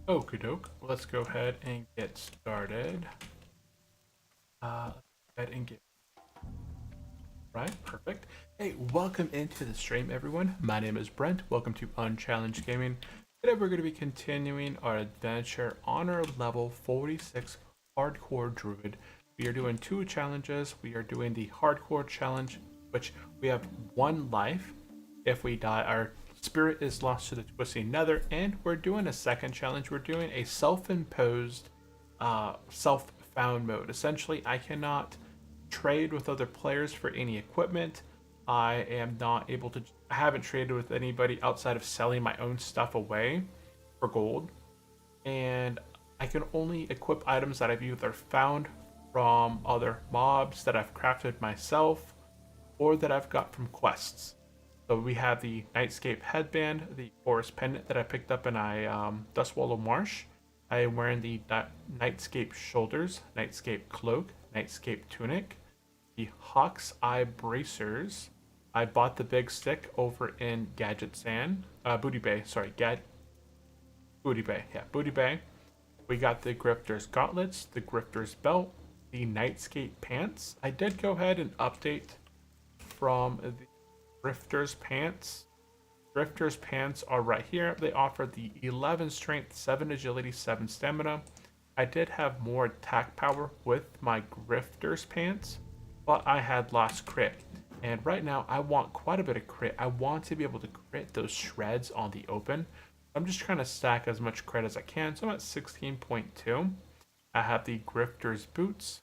Okie doke. Let's go ahead and get started. Let's go ahead and get right. Perfect. Hey, welcome into the stream, everyone. My name is Brent. Welcome to Unchallenged Gaming. Today we're going to be continuing our adventure on our level 46 hardcore druid. We are doing two challenges. We are doing the hardcore challenge, which we have one life. If we die, our spirit is lost to the twisting nether, and we're doing a second challenge. We're doing a self-imposed self-found mode. Essentially, I cannot trade with other players for any equipment. I am not able to, I haven't traded with anybody outside of selling my own stuff away for gold. And I can only equip items that I've either found from other mobs that I've crafted myself or that I've got from quests. So we have the Nightscape headband, the Forest pendant that I picked up in a Dustwallow Marsh. I am wearing the Nightscape shoulders, Nightscape cloak, Nightscape tunic, the Hawk's Eye bracers. I bought the big stick over in Gadget Sand, Booty Bay. Sorry, Booty Bay. Yeah, Booty Bay. We got the Grifter's gauntlets, the Grifter's belt, the Nightscape pants. I did go ahead and update from the Drifter's pants. Drifter's pants are right here. They offer the 11 strength, 7 agility, 7 stamina. I did have more attack power with my Grifter's pants, but I had lost crit. And right now I want quite a bit of crit. I want to be able to crit those shreds on the open. I'm just trying to stack as much crit as I can. So I'm at 16.2. I have the Grifter's boots,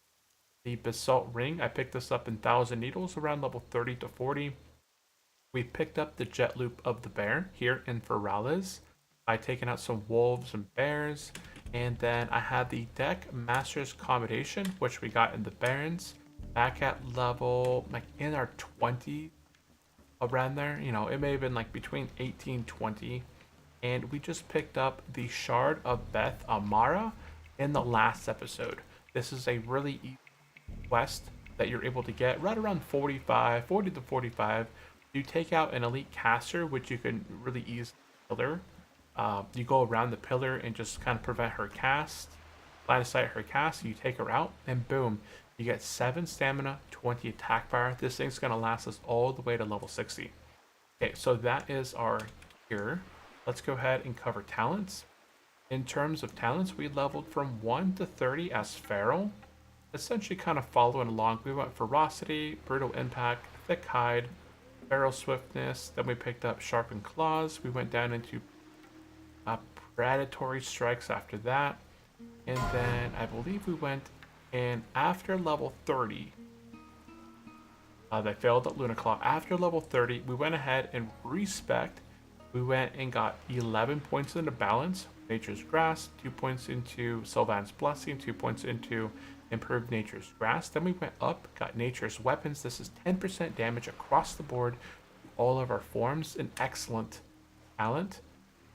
the Basalt ring. I picked this up in Thousand Needles around level 30 to 40. We picked up the jet loop of the bear here in Ferales by taking out some wolves and bears. And then I had the deck master's combination, which we got in the barons back at level like in our 20 around there. You know, it may have been like between 18 20. And we just picked up the shard of Beth Amara in the last episode. This is a really easy quest that you're able to get right around 40 to 45. You take out an elite caster, which you can really easily pillar. You go around the pillar and just kind of prevent her cast, line of sight her cast. You take her out, and boom, you get 7 stamina, 20 attack power. This thing's gonna last us all the way to level 60. Okay, so that is our gear. Let's go ahead and cover talents. In terms of talents, we leveled from 1 to 30 as Feral. Essentially kind of following along. We went Ferocity, Brutal Impact, Thick Hide, Feral Swiftness, then we picked up Sharpened Claws. We went down into Predatory Strikes after that. And then I believe we went in after level 30. They failed at Lunaclaw. After level 30, we went ahead and respect. We went and got 11 points into Balance, Nature's Grass, 2 points into Sylvan's Blessing, 2 points into Improved Nature's Grass. Then we went up, got Nature's Weapons. This is 10% damage across the board, all of our forms, an excellent talent.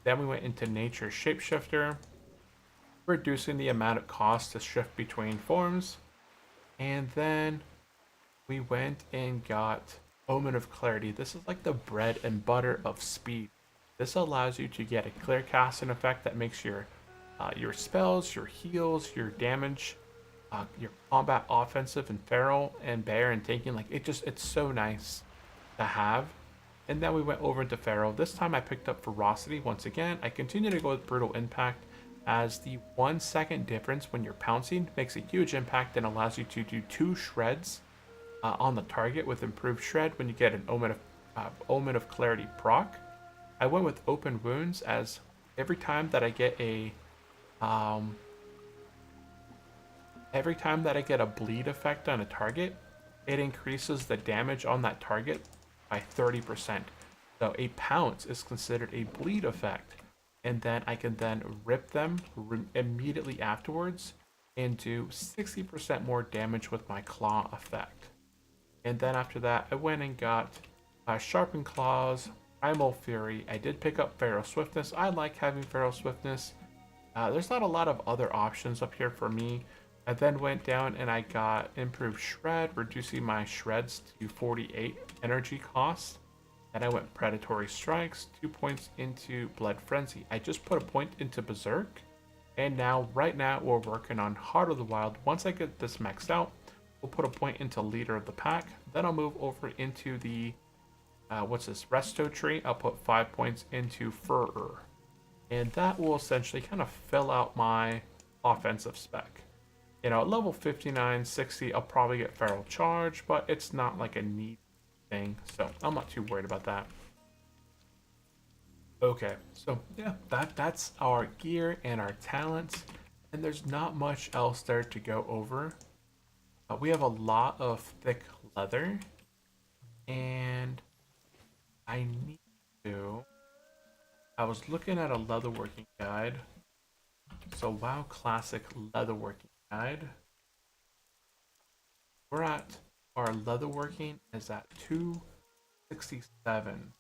Then we went into Nature's Shapeshifter, reducing the amount of cost to shift between forms. And then we went and got Omen of Clarity. This is like the bread and butter of speed. This allows you to get a clear casting effect that makes your spells, your heals, your damage, your combat offensive and feral and bear and tanking, like it's so nice to have. And then we went over into feral. This time I picked up ferocity once again. I continue to go with brutal impact, as the 1 second difference when you're pouncing makes a huge impact and allows you to do 2 shreds on the target with improved shred when you get an omen of clarity proc. I went with open wounds, as every time that I get a bleed effect on a target, it increases the damage on that target by 30%. So a pounce is considered a bleed effect, and then I can then rip them immediately afterwards and do 60% more damage with my claw effect. And then after that, I went and got Sharpened Claws, Primal Fury. I did pick up Feral Swiftness. I like having Feral Swiftness. There's not a lot of other options up here for me. I then went down and I got Improved Shred, reducing my shreds to 48 energy cost. Then I went Predatory Strikes, 2 points into Blood Frenzy. I just put a point into Berserk And now, right now, we're working on Heart of the Wild. Once I get this maxed out, we'll put a point into Leader of the Pack. Then I'll move over into the, what's this, Resto tree. I'll put 5 points into Furrer. And that will essentially kind of fill out my offensive spec. You know, at level 59, 60, I'll probably get Feral Charge, but it's not like a neat thing. So I'm not too worried about that. Okay, so yeah, that's our gear and our talents, and there's not much else there to go over. We have a lot of thick leather, and I need to. I was looking at a leatherworking guide, so WoWClassic leatherworking guide. We're at our leatherworking is at 267.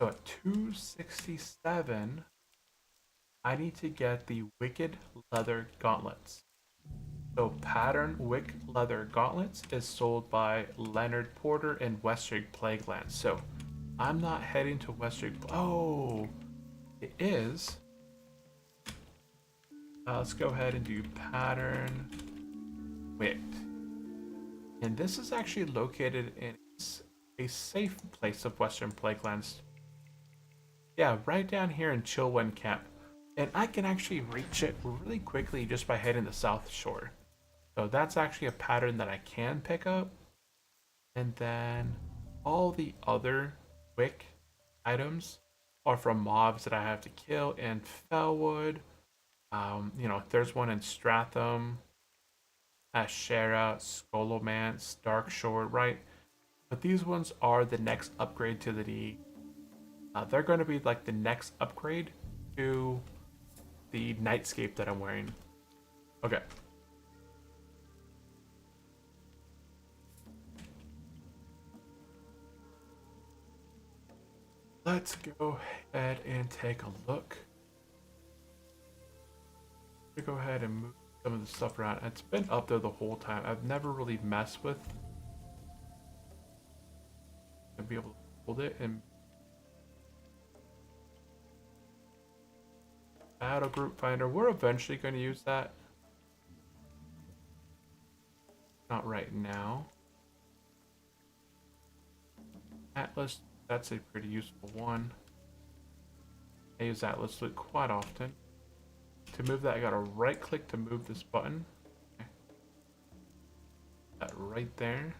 So at 267, I need to get the Wicked Leather Gauntlets. So Pattern Wick Leather Gauntlets is sold by Leonard Porter in Westrig Plaguelands. So I'm not heading to Westrig. Oh, it is. Let's go ahead and do Pattern Wick. And this is actually located in a safe place of Western Plaguelands. Yeah, right down here in Chillwind Camp. And I can actually reach it really quickly just by heading the South Shore. So that's actually a pattern that I can pick up. And then all the other Wick items are from mobs that I have to kill in Felwood. You know, there's one in Stratham, Ashera, Skolomance, Darkshore, right? But these ones are the next upgrade to the they're going to be like the next upgrade to the Nightscape that I'm wearing. Okay. Let's go ahead and take a look. Go ahead and move some of the stuff around. It's been up there the whole time. I've never really messed with and be able to hold it and Battle Group Finder. We're eventually going to use that. Not right now. Atlas, that's a pretty useful one. I use Atlas Loot quite often. To move that, I gotta right click to move this button. Okay. That right there.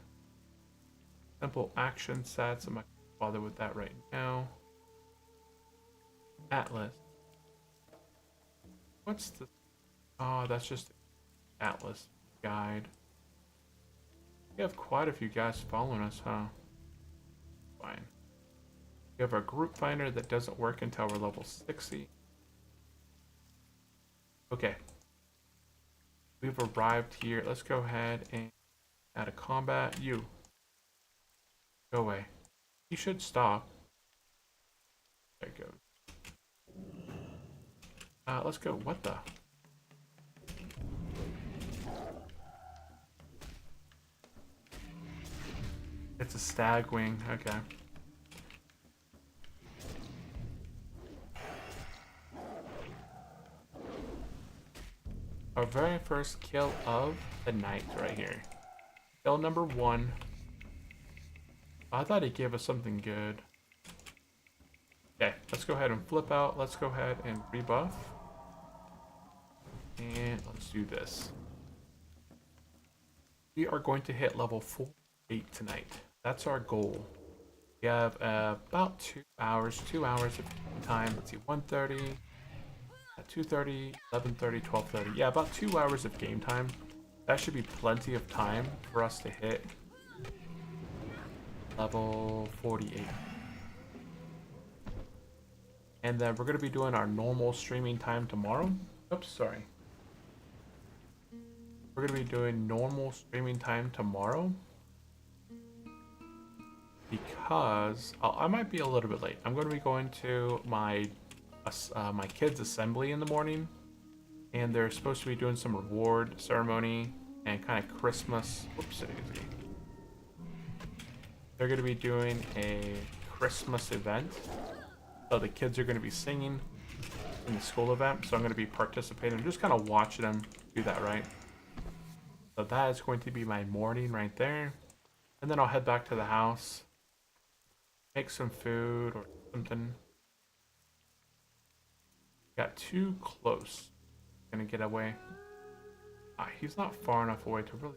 Simple action sets. I'm not gonna bother with that right now. Atlas. What's the... Oh, that's just Atlas guide. We have quite a few guys following us, huh? Fine. We have our group finder that doesn't work until we're level 60. Okay. We've arrived here. Let's go ahead and add a combat. You. Go away. You should stop. There it goes. Let's go. What the? It's a stag wing. Okay. Our very first kill of the night right here. Kill number 1. I thought he gave us something good. Okay, let's go ahead and flip out. Let's go ahead and rebuff. And let's do this. We are going to hit level 48 tonight. That's our goal. We have about 2 hours. 2 hours of time. Let's see, 1:30. 2:30, 11:30, 12:30. Yeah, about 2 hours of game time. That should be plenty of time for us to hit level 48. And then we're going to be doing our normal streaming time tomorrow. Oops, sorry. We're going to be doing normal streaming time tomorrow. Because I might be a little bit late. I'm going to be going to my kids' assembly in the morning, and they're supposed to be doing some reward ceremony and kind of Christmas. Whoops, they're going to be doing a Christmas event, so the kids are going to be singing. in the school event, so I'm going to be participating. I'm just kind of watching them do that, right? So that is going to be my morning right there. And then I'll head back to the house, make some food or something. Got too close. Gonna get away. Ah, he's not far enough away to really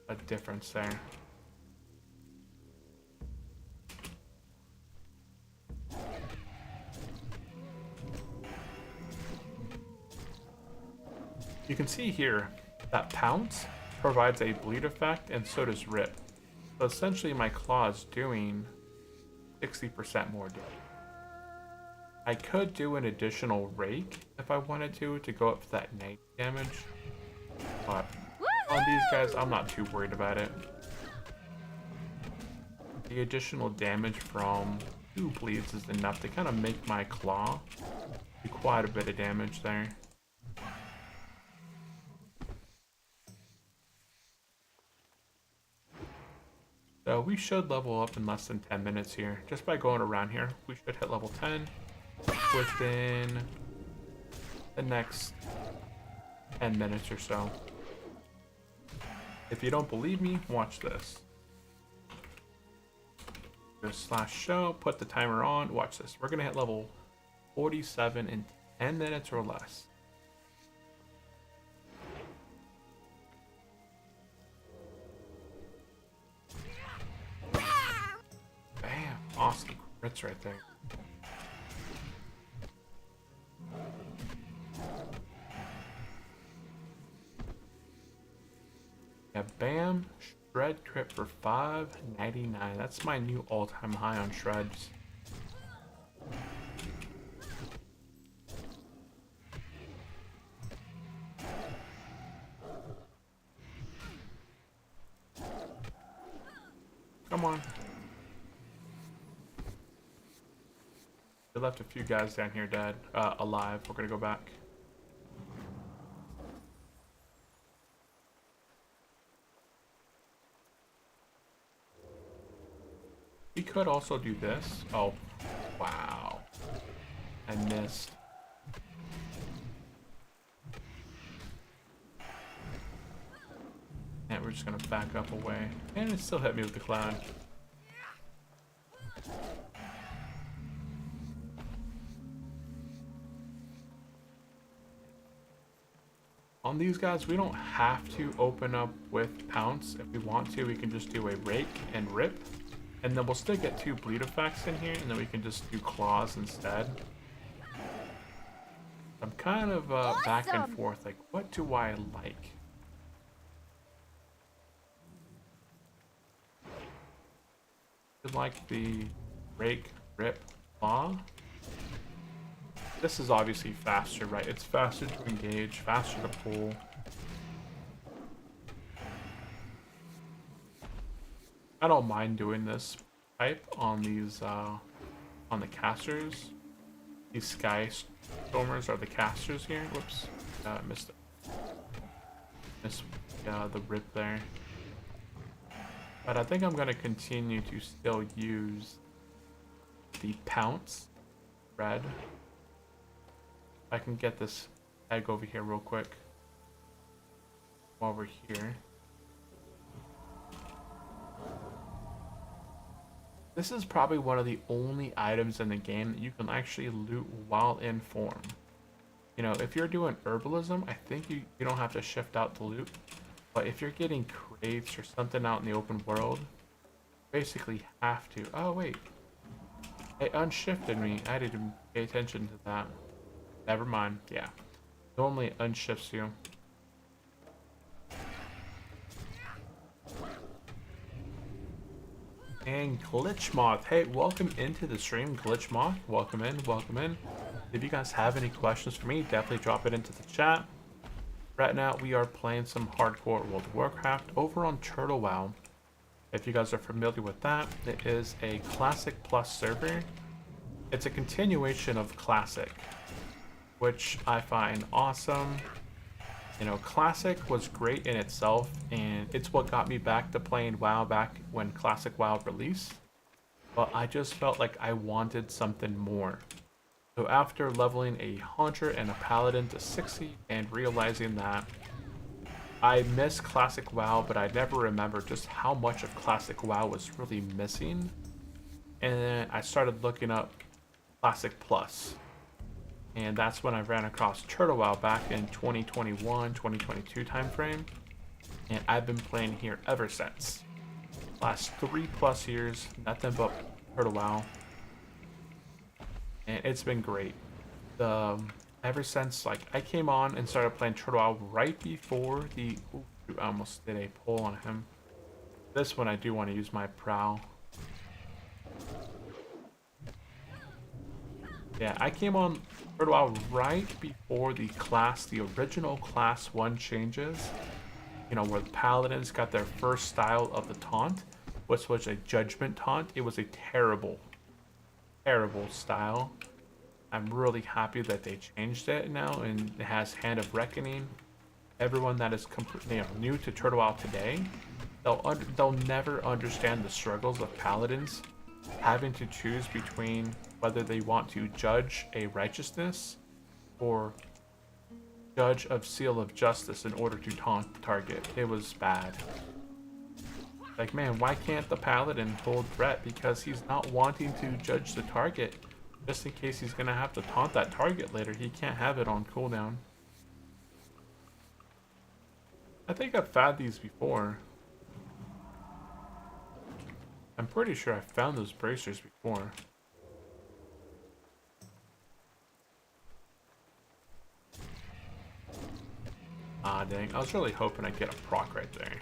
a difference there. You can see here that Pounce provides a bleed effect, and so does Rip. So essentially my claw is doing 60% more damage. I could do an additional rake if I wanted to go up to that 90 damage. But on these guys, I'm not too worried about it. The additional damage from 2 bleeds is enough to kind of make my claw do quite a bit of damage there. So we should level up in less than 10 minutes here. Just by going around here, we should hit level 10 within the next 10 minutes or so. If you don't believe me, watch this. Go /show, put the timer on, watch this. We're gonna hit level 47 in 10 minutes or less. Bam, awesome crits right there. Yeah, bam, shred crit for 599. That's my new all-time high on shreds. Come on. They left a few guys down here dead, alive. We're gonna go back. We could also do this. Oh, wow. I missed. And we're just gonna back up away. And it still hit me with the cloud. On these guys, we don't have to open up with Pounce. If we want to, we can just do a Rake and Rip. And then we'll still get 2 bleed effects in here, and then we can just do claws instead. I'm kind of back and forth, like, what do I like? I like the Rake, Rip, Claw. This is obviously faster, right? It's faster to engage, faster to pull. I don't mind doing this type on these, on the casters. These Sky Stormers are the casters here. Whoops, missed it. Missed the Rip there. But I think I'm going to continue to still use the Pounce Red. I can get this egg over here real quick. While we're here. This is probably one of the only items in the game that you can actually loot while in form. You know, if you're doing herbalism, I think you don't have to shift out to loot. But if you're getting crates or something out in the open world, you basically have to. Oh, wait. It unshifted me. I didn't pay attention to that. Never mind. Yeah. Normally it unshifts you. And Glitch Moth. Hey, welcome into the stream, Glitch Moth. Welcome in, welcome in. If you guys have any questions for me, definitely drop it into the chat. Right now, we are playing some hardcore World of Warcraft over on Turtle WoW. If you guys are familiar with that, it is a Classic Plus server. It's a continuation of Classic, which I find awesome. You know, Classic was great in itself, and it's what got me back to playing WoW back when Classic WoW released. But I just felt like I wanted something more. So after leveling a hunter and a paladin to 60 and realizing that I miss classic WoW, but I never remembered just how much of classic WoW was really missing. And then I started looking up Classic Plus. And that's when I ran across Turtle WoW back in 2021, 2022 timeframe. And I've been playing here ever since. Last 3+ years, nothing but Turtle WoW. And it's been great. Ever since like I came on and started playing Turtle WoW right before the I almost did a pull on him. This one I do want to use my prow. Yeah, I came on Turtle WoW right before the original class 1 changes. You know, where the paladins got their first style of the taunt, which was a judgment taunt. It was a terrible style. I'm really happy that they changed it now and it has Hand of Reckoning. Everyone that is completely new to Turtle WoW today, they'll never understand the struggles of paladins having to choose between whether they want to judge a righteousness or judge of Seal of Justice in order to taunt the target. It was bad. Like, man, why can't the paladin hold threat? Because he's not wanting to judge the target. Just in case he's gonna have to taunt that target later, he can't have it on cooldown. I think I've found these before. I'm pretty sure I found those bracers before. Ah, dang. I was really hoping I'd get a proc right there.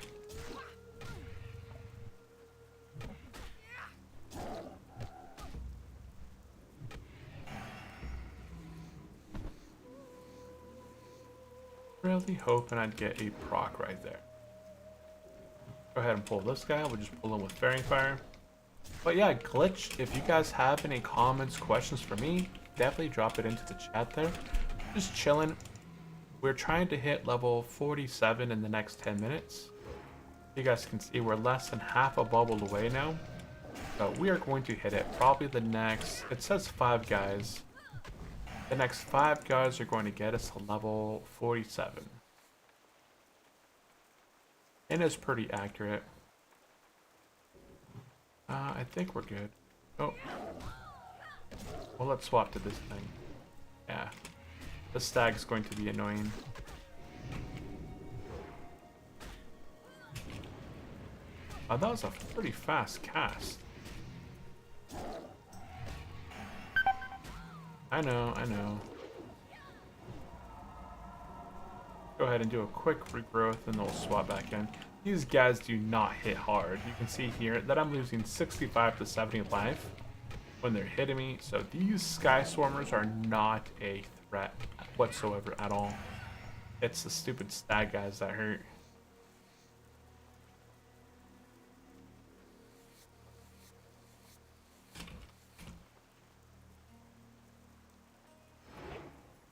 Really hoping I'd get a proc right there. Go ahead and pull this guy. We'll just pull him with Fairy Fire. But yeah, Glitch, if you guys have any comments, questions for me, definitely drop it into the chat there. Just chilling. We're trying to hit level 47 in the next 10 minutes. You guys can see we're less than half a bubble away now. So we are going to hit it probably the next, it says 5 guys. The next 5 guys are going to get us to level 47. And it's pretty accurate. I think we're good. Oh. Well, let's swap to this thing. Yeah. The stag's going to be annoying. Oh, that was a pretty fast cast. I know. Go ahead and do a quick regrowth and they'll swap back in. These guys do not hit hard. You can see here that I'm losing 65 to 70 life when they're hitting me. So these Sky Swarmers are not a threat whatsoever at all. It's the stupid stag guys that hurt.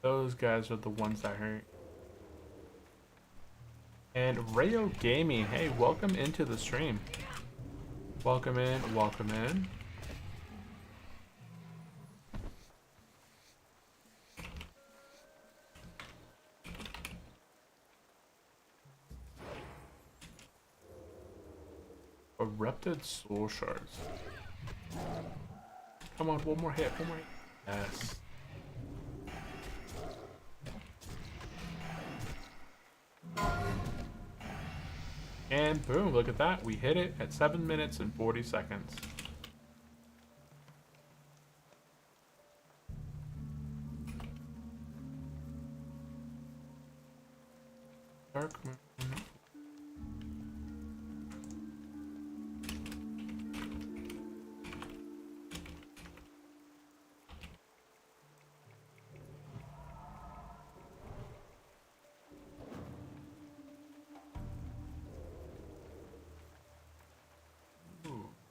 Those guys are the ones that hurt. And Rayo Gaming, hey, welcome into the stream. Welcome in, welcome in. Erupted Soul Shards. Come on, one more hit, one more hit. Yes. And boom, look at that. We hit it at 7 minutes and 40 seconds. Dark Moon.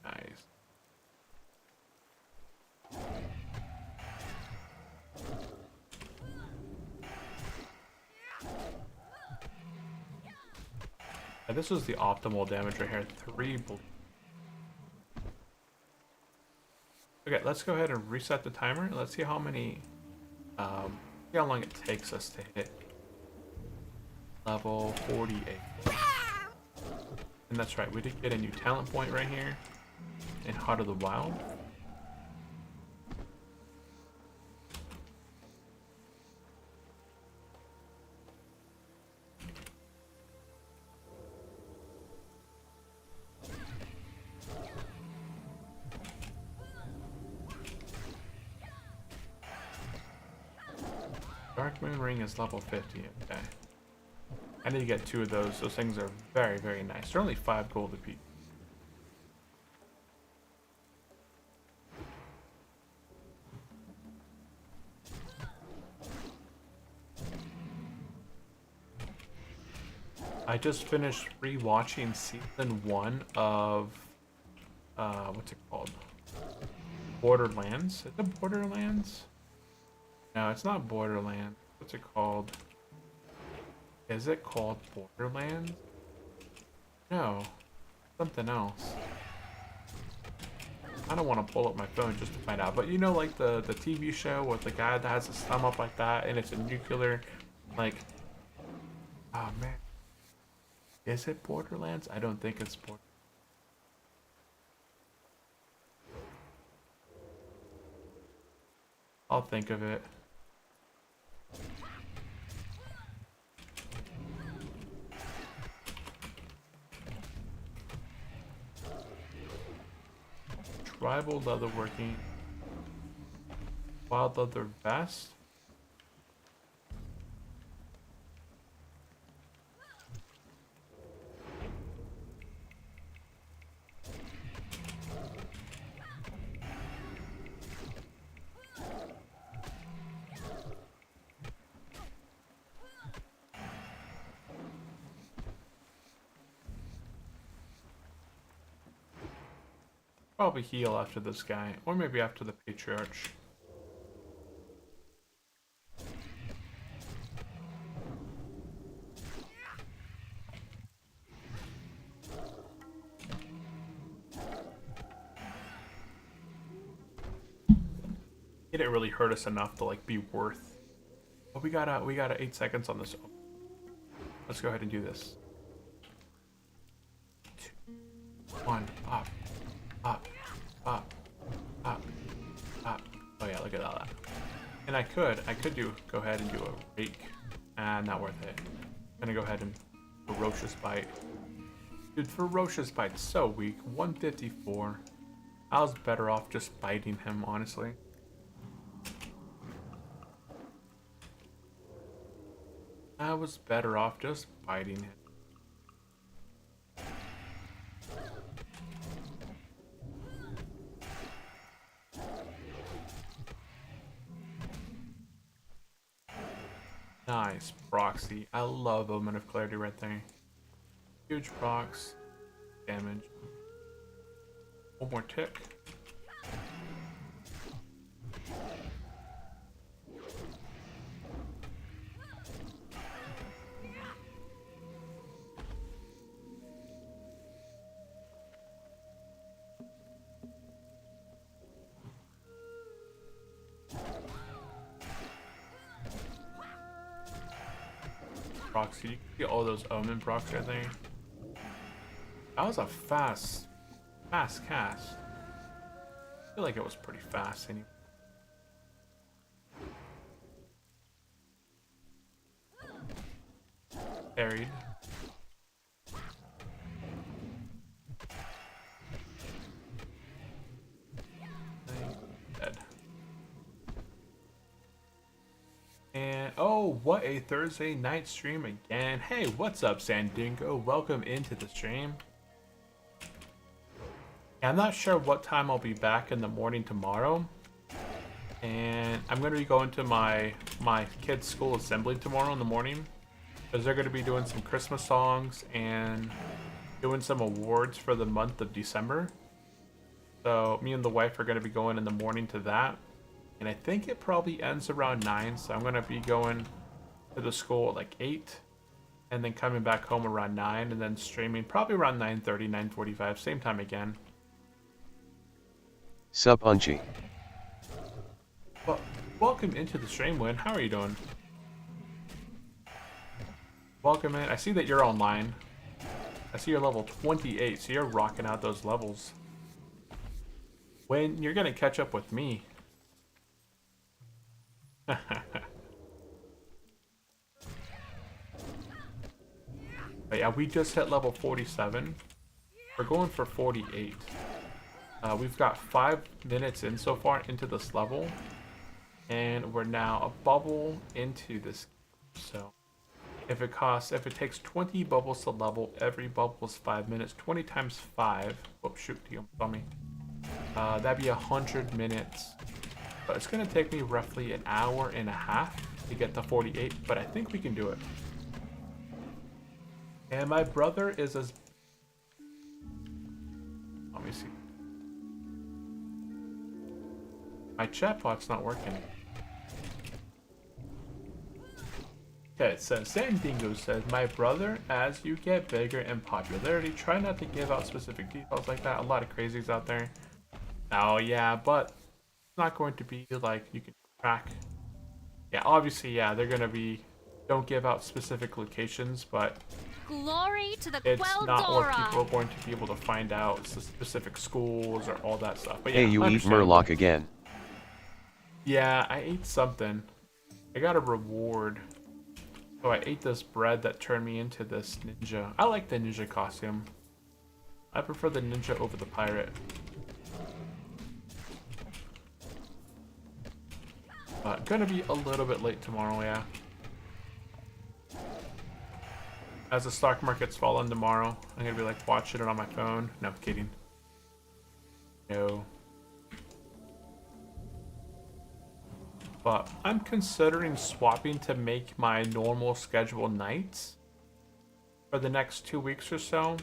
Nice. And this was the optimal damage right here. 3 bleed. Okay, let's go ahead and reset the timer. Let's see how many See how long it takes us to hit level 48. And that's right, we did get a new talent point right here in Heart of the Wild. Dark Moon Ring is level 50, okay. I need to get 2 of those. Those things are very, very nice. They're only 5 gold apiece. I just finished rewatching season 1 of, what's it called? Borderlands? Is it Borderlands? No, it's not Borderlands. What's it called? Is it called Borderlands? No. Something else. I don't want to pull up my phone just to find out. But you know, like the TV show with the guy that has his thumb up like that and it's a nuclear, like... Oh, man. Is it Borderlands? I don't think it's Borderlands. I'll think of it. Tribal leatherworking. Wild leather vest. Probably heal after this guy, or maybe after the Patriarch. It didn't really hurt us enough to like be worth. But we got 8 seconds on this. Let's go ahead and do this. 2, 1, up. Up, up, up, up. Oh yeah, look at all that. And I could go ahead and do a rake. Not worth it. I'm gonna go ahead and Ferocious Bite. Dude, Ferocious Bite's so weak. 154. I was better off just biting him, honestly. I was better off just biting him. Nice, proxy. I love Omen of Clarity right there. Huge procs. Damage. One more tick. Proxy. You can see all those Omen procs right there. That was a fast cast. I feel like it was pretty fast anyway. Buried. Dead. And oh, what a Thursday night stream again. Hey, what's up, Sandingo? Welcome into the stream. I'm not sure what time I'll be back in the morning tomorrow. And I'm going to be going to my kids' school assembly tomorrow in the morning. Because they're going to be doing some Christmas songs and doing some awards for the month of December. So me and the wife are going to be going in the morning to that. And I think it probably ends around 9. So I'm going to be going to the school at like 8. And then coming back home around 9. And then streaming probably around 9:30, 9:45. Same time again. Sup Unchi. welcome into the stream, Win. How are you doing? Welcome in. I see that you're online. I see you're level 28, so you're rocking out those levels. Win, you're gonna catch up with me. But yeah, we just hit level 47. We're going for 48. We've got 5 minutes in so far into this level, and we're now a bubble into this. So if it takes 20 bubbles to level, every bubble is 5 minutes. 20 times 5. Oh shoot, you saw me. That'd be 100 minutes. But it's gonna take me roughly an hour and a half to get to 48, but I think we can do it. And my brother is as... Let me see. My chatbot's not working. Okay, it says, Sandingo says, my brother, as you get bigger in popularity, try not to give out specific details like that. A lot of crazies out there. Oh yeah, but it's not going to be like you can track. Yeah, obviously, yeah, they're gonna be, don't give out specific locations, but glory to the it's not where Queldora. people are going to be able to find out the specific schools or all that stuff. But yeah, Hey, you eat Murloc again. Yeah, I ate something. I got a reward. So I ate this bread that turned me into this ninja. I like the ninja costume. I prefer the ninja over the pirate. Gonna be a little bit late tomorrow, yeah. As the stock market's falling tomorrow, I'm gonna be like watching it on my phone. No, I'm kidding. No. But I'm considering swapping to make my normal schedule nights for the next 2 weeks or so,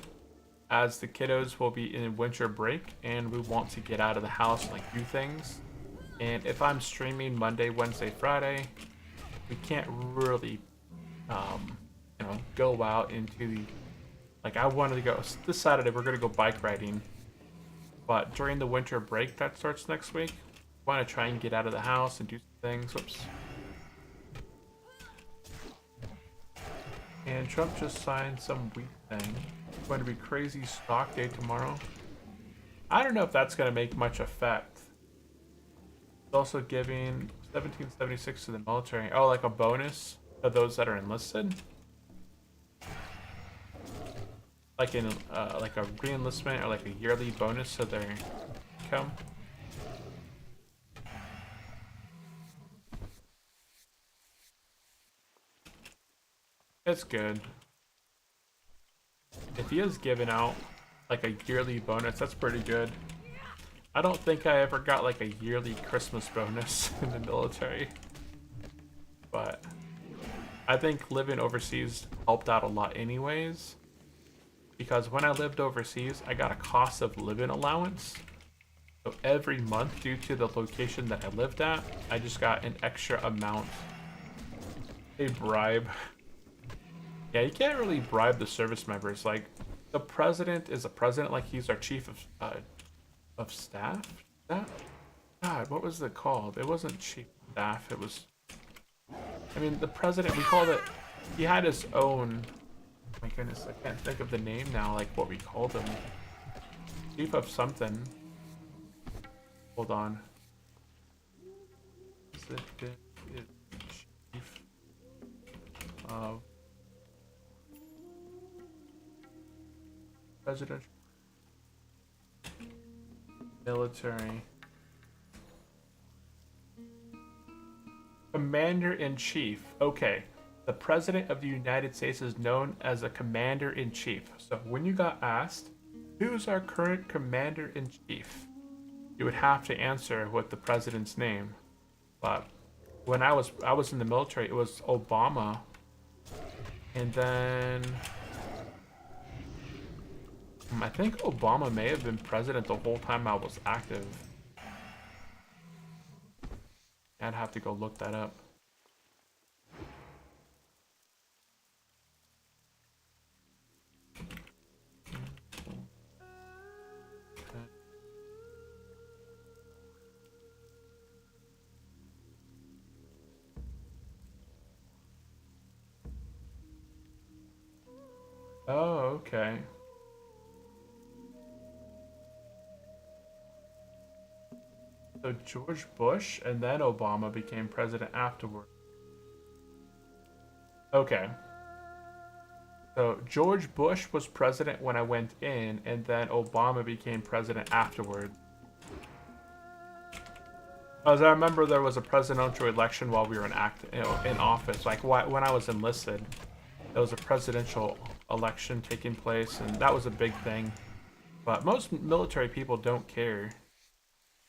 as the kiddos will be in winter break and we want to get out of the house and like do things. And if I'm streaming Monday, Wednesday, Friday, we can't really, you know, go out into the, like I wanted to go, this Saturday we're going to go bike riding, but during the winter break that starts next week, I want to try and get out of the house and do some things. Whoops. And Trump just signed some weird thing. It's going to be crazy stock day tomorrow. I don't know if that's going to make much effect. It's also giving 1776 to the military. Oh, like a bonus to those that are enlisted? Like in like a re-enlistment or like a yearly bonus to their income? It's good. If he is giving out like a yearly bonus, that's pretty good. I don't think I ever got like a yearly Christmas bonus in the military. But I think living overseas helped out a lot anyways. Because when I lived overseas, I got a cost of living allowance. So every month, due to the location that I lived at, I just got an extra amount. A bribe. Yeah, you can't really bribe the service members. Like, the president is a president, like he's our chief of staff? God, what was it called? It wasn't chief of staff, it was... I mean, the president, we called it... He had his own... Oh my goodness, I can't think of the name now, like what we called him. Chief of something. Hold on. Chief of... Presidential military commander-in-chief. Okay, the president of the United States is known as a commander-in-chief. So when you got asked who's our current commander-in-chief, you would have to answer with the president's name. But when I was in the military, it was Obama, and then I think Obama may have been president the whole time I was active. I'd have to go look that up. Oh, okay. So George Bush and then Obama became president afterward. Okay. So George Bush was president when I went in, and then Obama became president afterward. As I remember, there was a presidential election while we were in office. Like when I was enlisted, there was a presidential election taking place, and that was a big thing. But most military people don't care.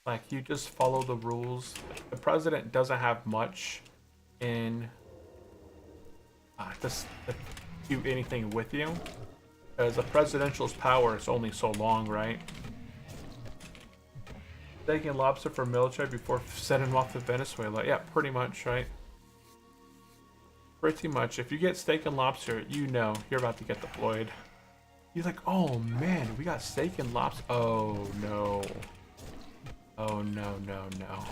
Like, you just follow the rules. The president doesn't have much in to do anything with you, because the presidential's power is only so long, right? Steak and lobster for military before sending them off to Venezuela. Yeah, pretty much, right? Pretty much. If you get steak and lobster, you know you're about to get deployed. He's like, oh man, we got steak and lobster. Oh no. Oh no, no, no.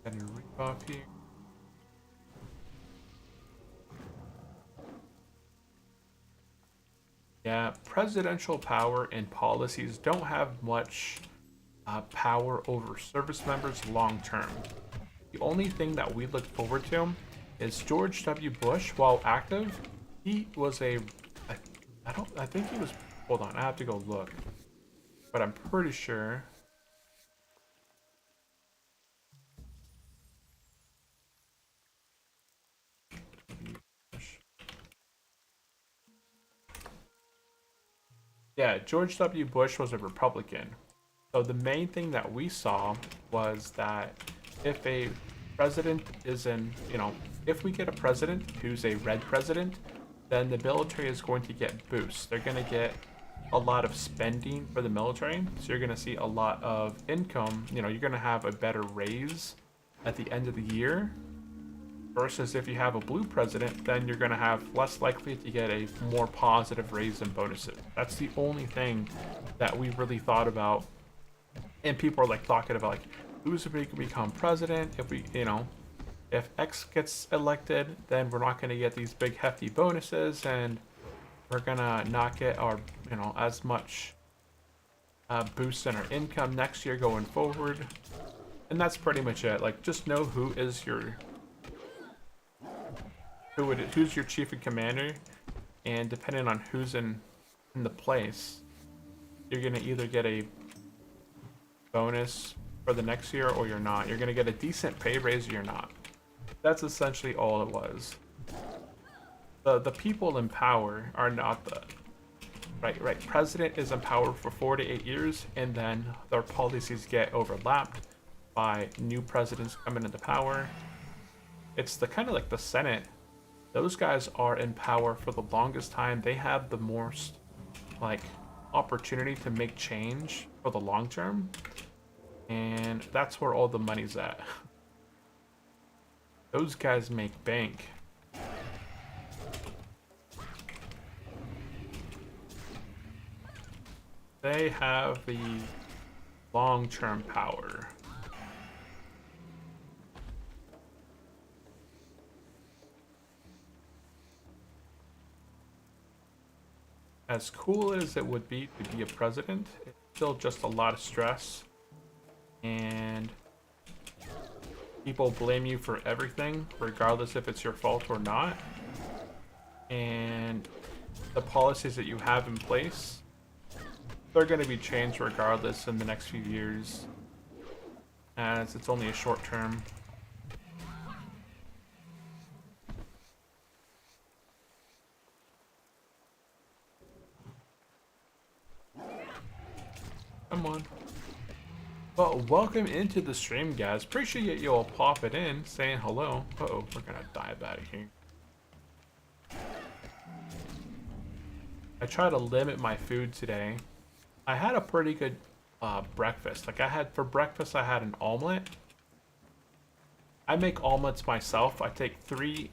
Got a rebuff here. Yeah, presidential power and policies don't have much power over service members long term. The only thing that we look forward to is George W. Bush, while active, he was I think he was, hold on, I have to go look. But I'm pretty sure. Yeah, George W. Bush was a Republican. So the main thing that we saw was that if a president is in, if we get a president who's a red president, then the military is going to get boosts. They're going to get a lot of spending for the military. So you're going to see a lot of income. You're going to have a better raise at the end of the year. Versus if you have a blue president, then you're going to have less likely to get a more positive raise in bonuses. That's the only thing that we really thought about. And people are like talking about like, who's going to become president? If we, if X gets elected, then we're not going to get these big hefty bonuses, and we're going to not get our, as much boost in our income next year going forward. And that's pretty much it. Like, just know who is your who's your chief and commander, and depending on who's in the place, you're gonna either get a bonus for the next year or you're not. You're gonna get a decent pay raise or you're not. That's essentially all it was. The people in power are not the right. President is in power for 4 to 8 years, and then their policies get overlapped by new presidents coming into power. It's the kind of like the Senate. Those guys are in power for the longest time. They have the most opportunity to make change for the long term, and that's where all the money's at. Those guys make bank. They have the long-term power. As cool as it would be to be a president, it's still just a lot of stress, and people blame you for everything, regardless if it's your fault or not. And the policies that you have in place, they're going to be changed regardless in the next few years, as it's only a short term. Come on. Well, welcome into the stream, guys. Appreciate you all popping in, saying hello. Uh-oh, we're gonna dive out of here. I try to limit my food today. I had a pretty good breakfast. For breakfast, I had an omelet. I make omelets myself. I take 2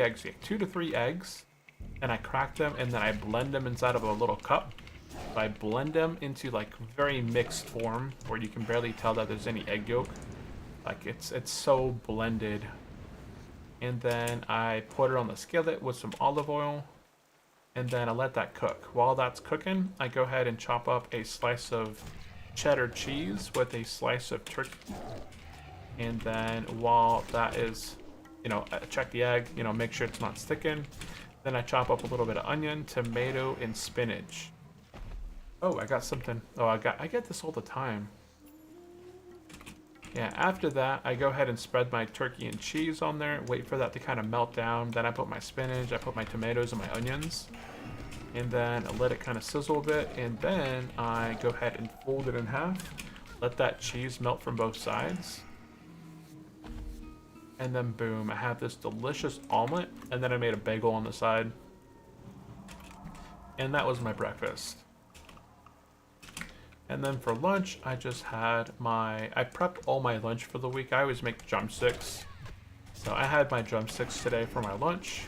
eggs, 2 to 3 eggs, and I crack them, and then I blend them inside of a little cup. I blend them into like very mixed form where you can barely tell that there's any egg yolk. Like it's so blended. And then I put it on the skillet with some olive oil, and then I let that cook. While that's cooking, I go ahead and chop up a slice of cheddar cheese with a slice of turkey. And then while that is, I check the egg, make sure it's not sticking. Then I chop up a little bit of onion, tomato, and spinach. Oh, I got something. Oh, I get this all the time. Yeah, after that, I go ahead and spread my turkey and cheese on there, wait for that to kind of melt down. Then I put my spinach, I put my tomatoes and my onions. And then I let it kind of sizzle a bit. And then I go ahead and fold it in half. Let that cheese melt from both sides. And then boom, I have this delicious omelet. And then I made a bagel on the side. And that was my breakfast. And then for lunch, I just had I prepped all my lunch for the week. I always make drumsticks. So I had my drumsticks today for my lunch.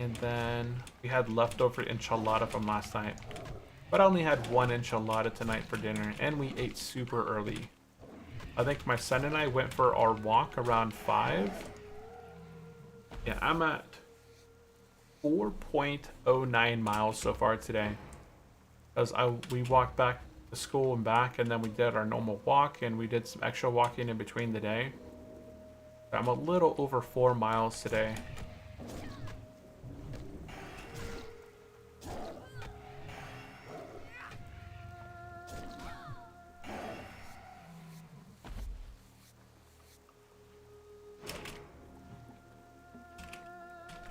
And then we had leftover enchilada from last night. But I only had one enchilada tonight for dinner, and we ate super early. I think my son and I went for our walk around 5. Yeah, I'm at 4.09 miles so far today. Because we walked back to school and back, and then we did our normal walk, and we did some extra walking in between the day. I'm a little over 4 miles today.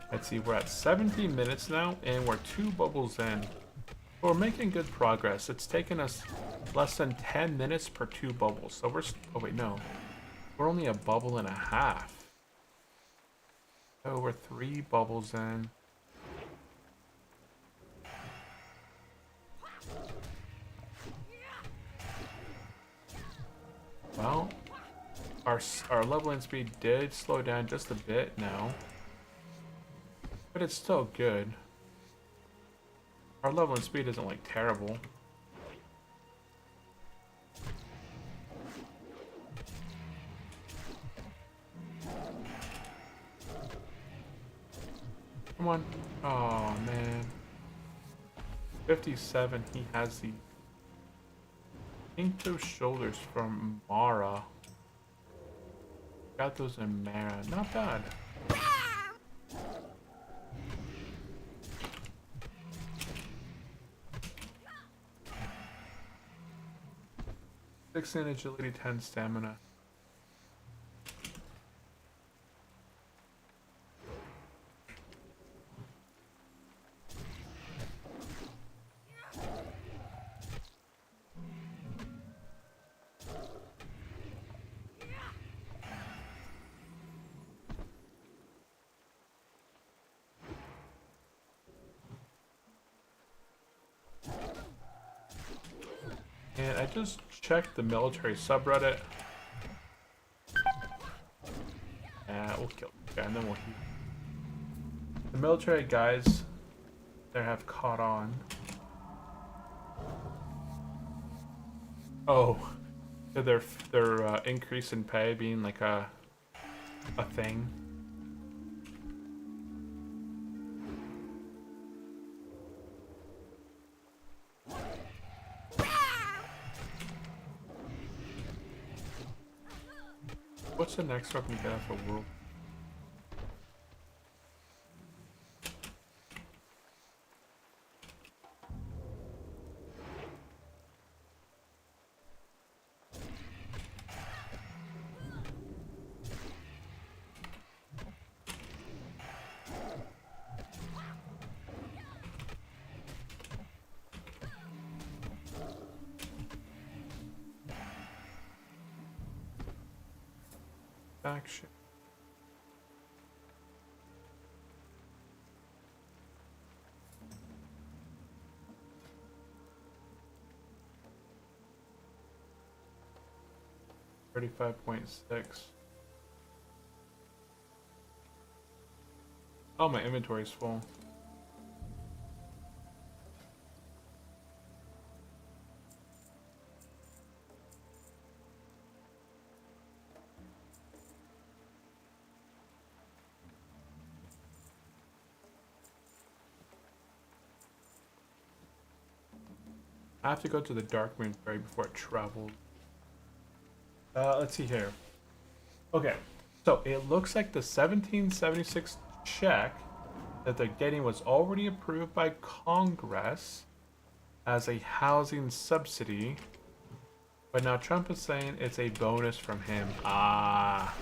Let's see, we're at 17 minutes now, and we're 2 bubbles in. We're making good progress. It's taken us less than 10 minutes per 2 bubbles. So oh wait, no. We're only a bubble and a half. Oh, we're 3 bubbles in. Well, our leveling speed did slow down just a bit now. But it's still good. Our leveling speed isn't like terrible. Come on. Oh man. 57, he has the Inkto shoulders from Mara. Got those in Mara. Not bad. In agility, 10 stamina. And I just checked the military subreddit. We'll kill this guy and then we'll heal. The military guys there have caught on. Oh, so their increase in pay being like a thing. What's the next weapon you get out of world? Action. $35.6. Oh, my inventory is full. I have to go to the Dark Moon Ferry before it travels. Let's see here. Okay, so it looks like the 1776 check that they're getting was already approved by Congress as a housing subsidy, but now Trump is saying it's a bonus from him. Ah.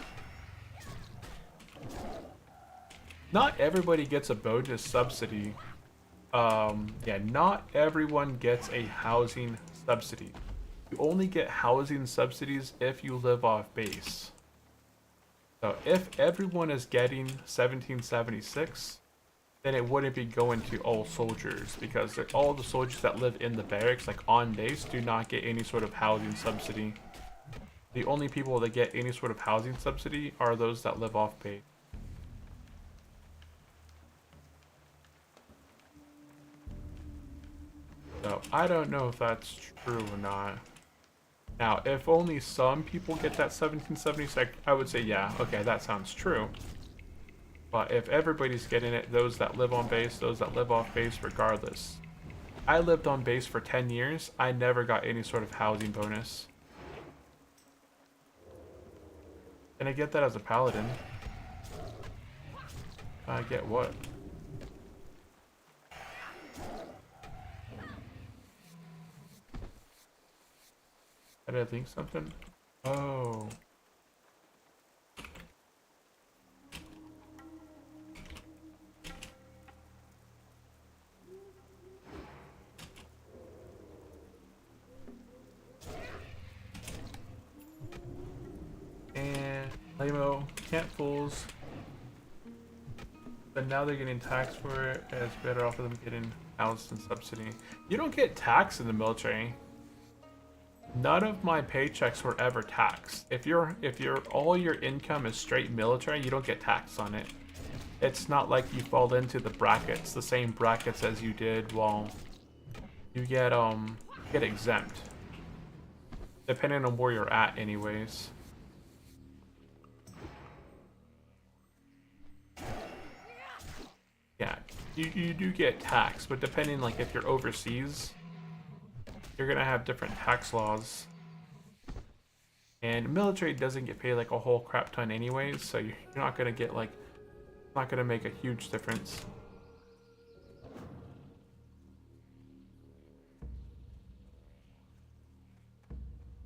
Not everybody gets a bonus subsidy. Yeah, not everyone gets a housing subsidy. You only get housing subsidies if you live off base. So if everyone is getting 1776, then it wouldn't be going to all soldiers, because all the soldiers that live in the barracks, like on base, do not get any sort of housing subsidy. The only people that get any sort of housing subsidy are those that live off base. So I don't know if that's true or not. Now, if only some people get that 1776, I would say, yeah, okay, that sounds true. But if everybody's getting it, those that live on base, those that live off base, regardless. I lived on base for 10 years. I never got any sort of housing bonus. And I get that as a paladin. I get what? Did I think something? Oh. And Lamo, can't fools. But now they're getting taxed for it, and it's better off for them getting housed and subsidy. You don't get taxed in the military. None of my paychecks were ever taxed. If all your income is straight military, you don't get taxed on it. It's not like you fall into the brackets, the same brackets as you did while you get exempt. Depending on where you're at anyways. Yeah, you do get taxed, but depending, like if you're overseas, you're gonna have different tax laws. And military doesn't get paid like a whole crap ton anyways, so you're not gonna get like, not gonna make a huge difference.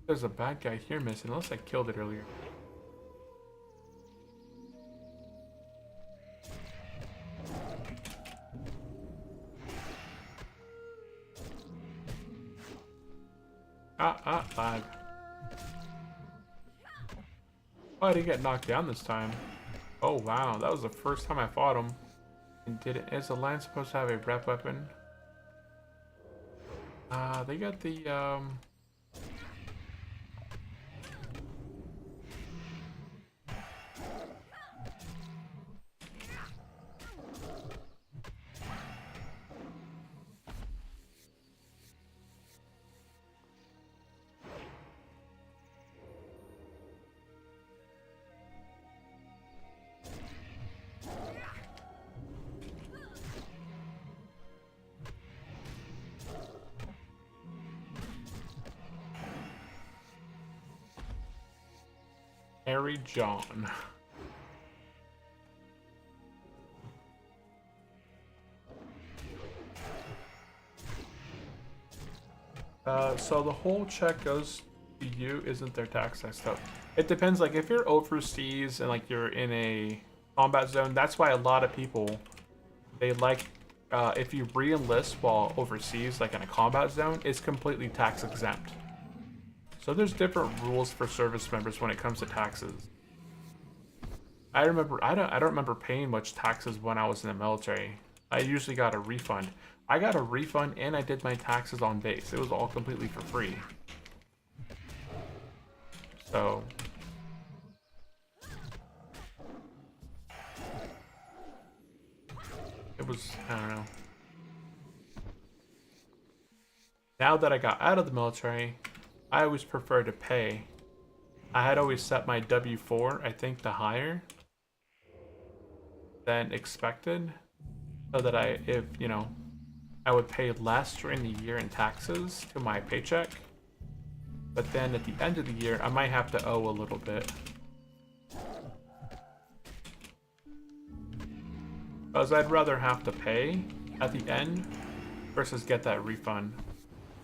There's a bad guy here missing, unless I killed it earlier. Lag. Oh, I didn't get knocked down this time. Oh wow, that was the first time I fought him. And is the land supposed to have a rep weapon? They got the Harry John. So the whole check goes to you, isn't there tax stuff? It depends, like if you're overseas and like you're in a combat zone, that's why a lot of people, they like, if you re-enlist while overseas, like in a combat zone, it's completely tax exempt. So there's different rules for service members when it comes to taxes. I don't remember paying much taxes when I was in the military. I usually got a refund. I got a refund and I did my taxes on base. It was all completely for free. So it was, I don't know. Now that I got out of the military, I always prefer to pay. I had always set my W4, I think, to higher than expected, so that if I would pay less during the year in taxes to my paycheck. But then at the end of the year, I might have to owe a little bit. Because I'd rather have to pay at the end versus get that refund.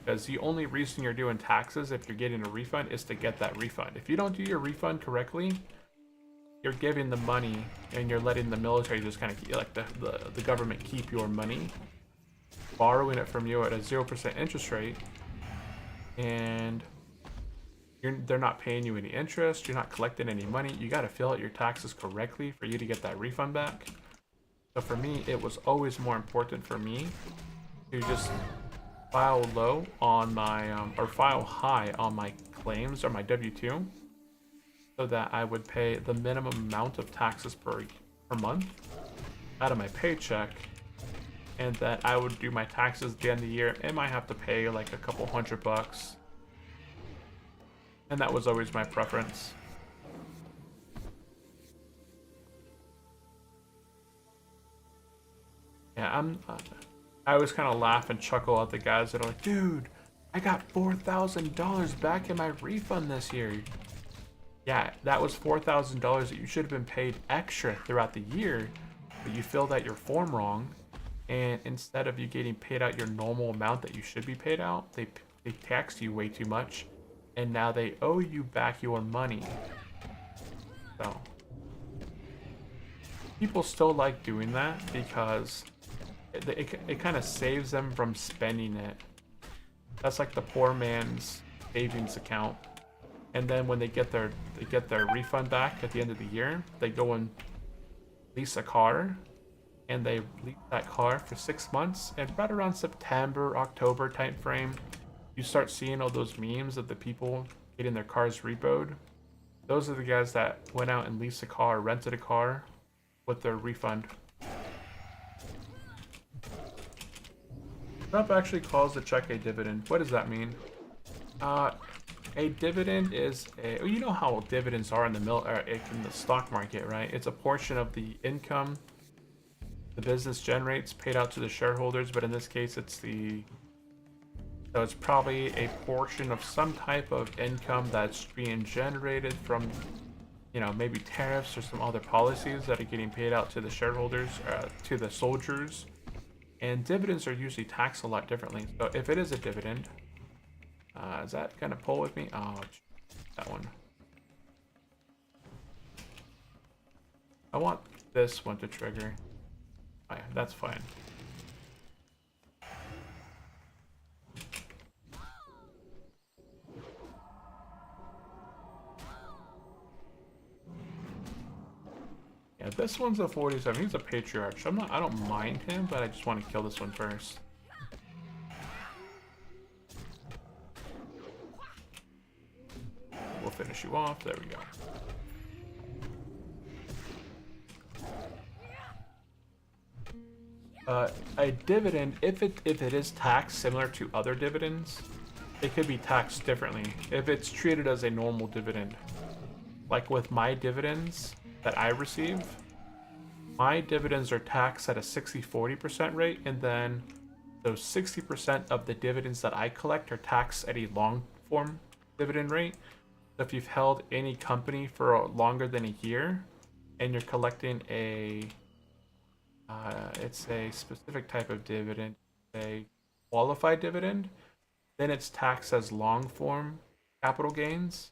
Because the only reason you're doing taxes if you're getting a refund is to get that refund. If you don't do your refund correctly, you're giving the money and you're letting the military just kind of, like the government keep your money, borrowing it from you at a 0% interest rate, and they're not paying you any interest, you're not collecting any money. You got to fill out your taxes correctly for you to get that refund back. So for me, it was always more important for me to just file low on my, or file high on my claims or my W-2, so that I would pay the minimum amount of taxes per month out of my paycheck, and that I would do my taxes at the end of the year. I might have to pay like a couple $100, and that was always my preference. Yeah, I always kind of laugh and chuckle at the guys that are like, dude, I got $4,000 back in my refund this year. Yeah, that was $4,000 that you should have been paid extra throughout the year, but you filled out your form wrong, and instead of you getting paid out your normal amount that you should be paid out, they taxed you way too much, and now they owe you back your money. So people still like doing that because it kind of saves them from spending it. That's like the poor man's savings account. And then when they get their refund back at the end of the year, they go and lease a car, and they lease that car for 6 months. And right around September, October time frame, you start seeing all those memes of the people getting their cars repoed. Those are the guys that went out and leased a car, rented a car with their refund. Trump actually calls the check a dividend. What does that mean? A dividend is you know how dividends are in the stock market, right? It's a portion of the income the business generates paid out to the shareholders, but in this case, so it's probably a portion of some type of income that's being generated from, maybe tariffs or some other policies that are getting paid out to the shareholders, to the soldiers. And dividends are usually taxed a lot differently. So if it is a dividend, is that gonna pull with me? Oh, that one. I want this one to trigger. Oh, yeah, that's fine. Yeah, this one's a 47. He's a patriarch. So I don't mind him, but I just want to kill this one first. We'll finish you off. There we go. A dividend, if it is taxed similar to other dividends, it could be taxed differently if it's treated as a normal dividend. Like with my dividends that I receive, my dividends are taxed at a 60-40% rate, and then those 60% of the dividends that I collect are taxed at a long form dividend rate. So if you've held any company for longer than a year and you're collecting it's a specific type of dividend, a qualified dividend, then it's taxed as long form capital gains,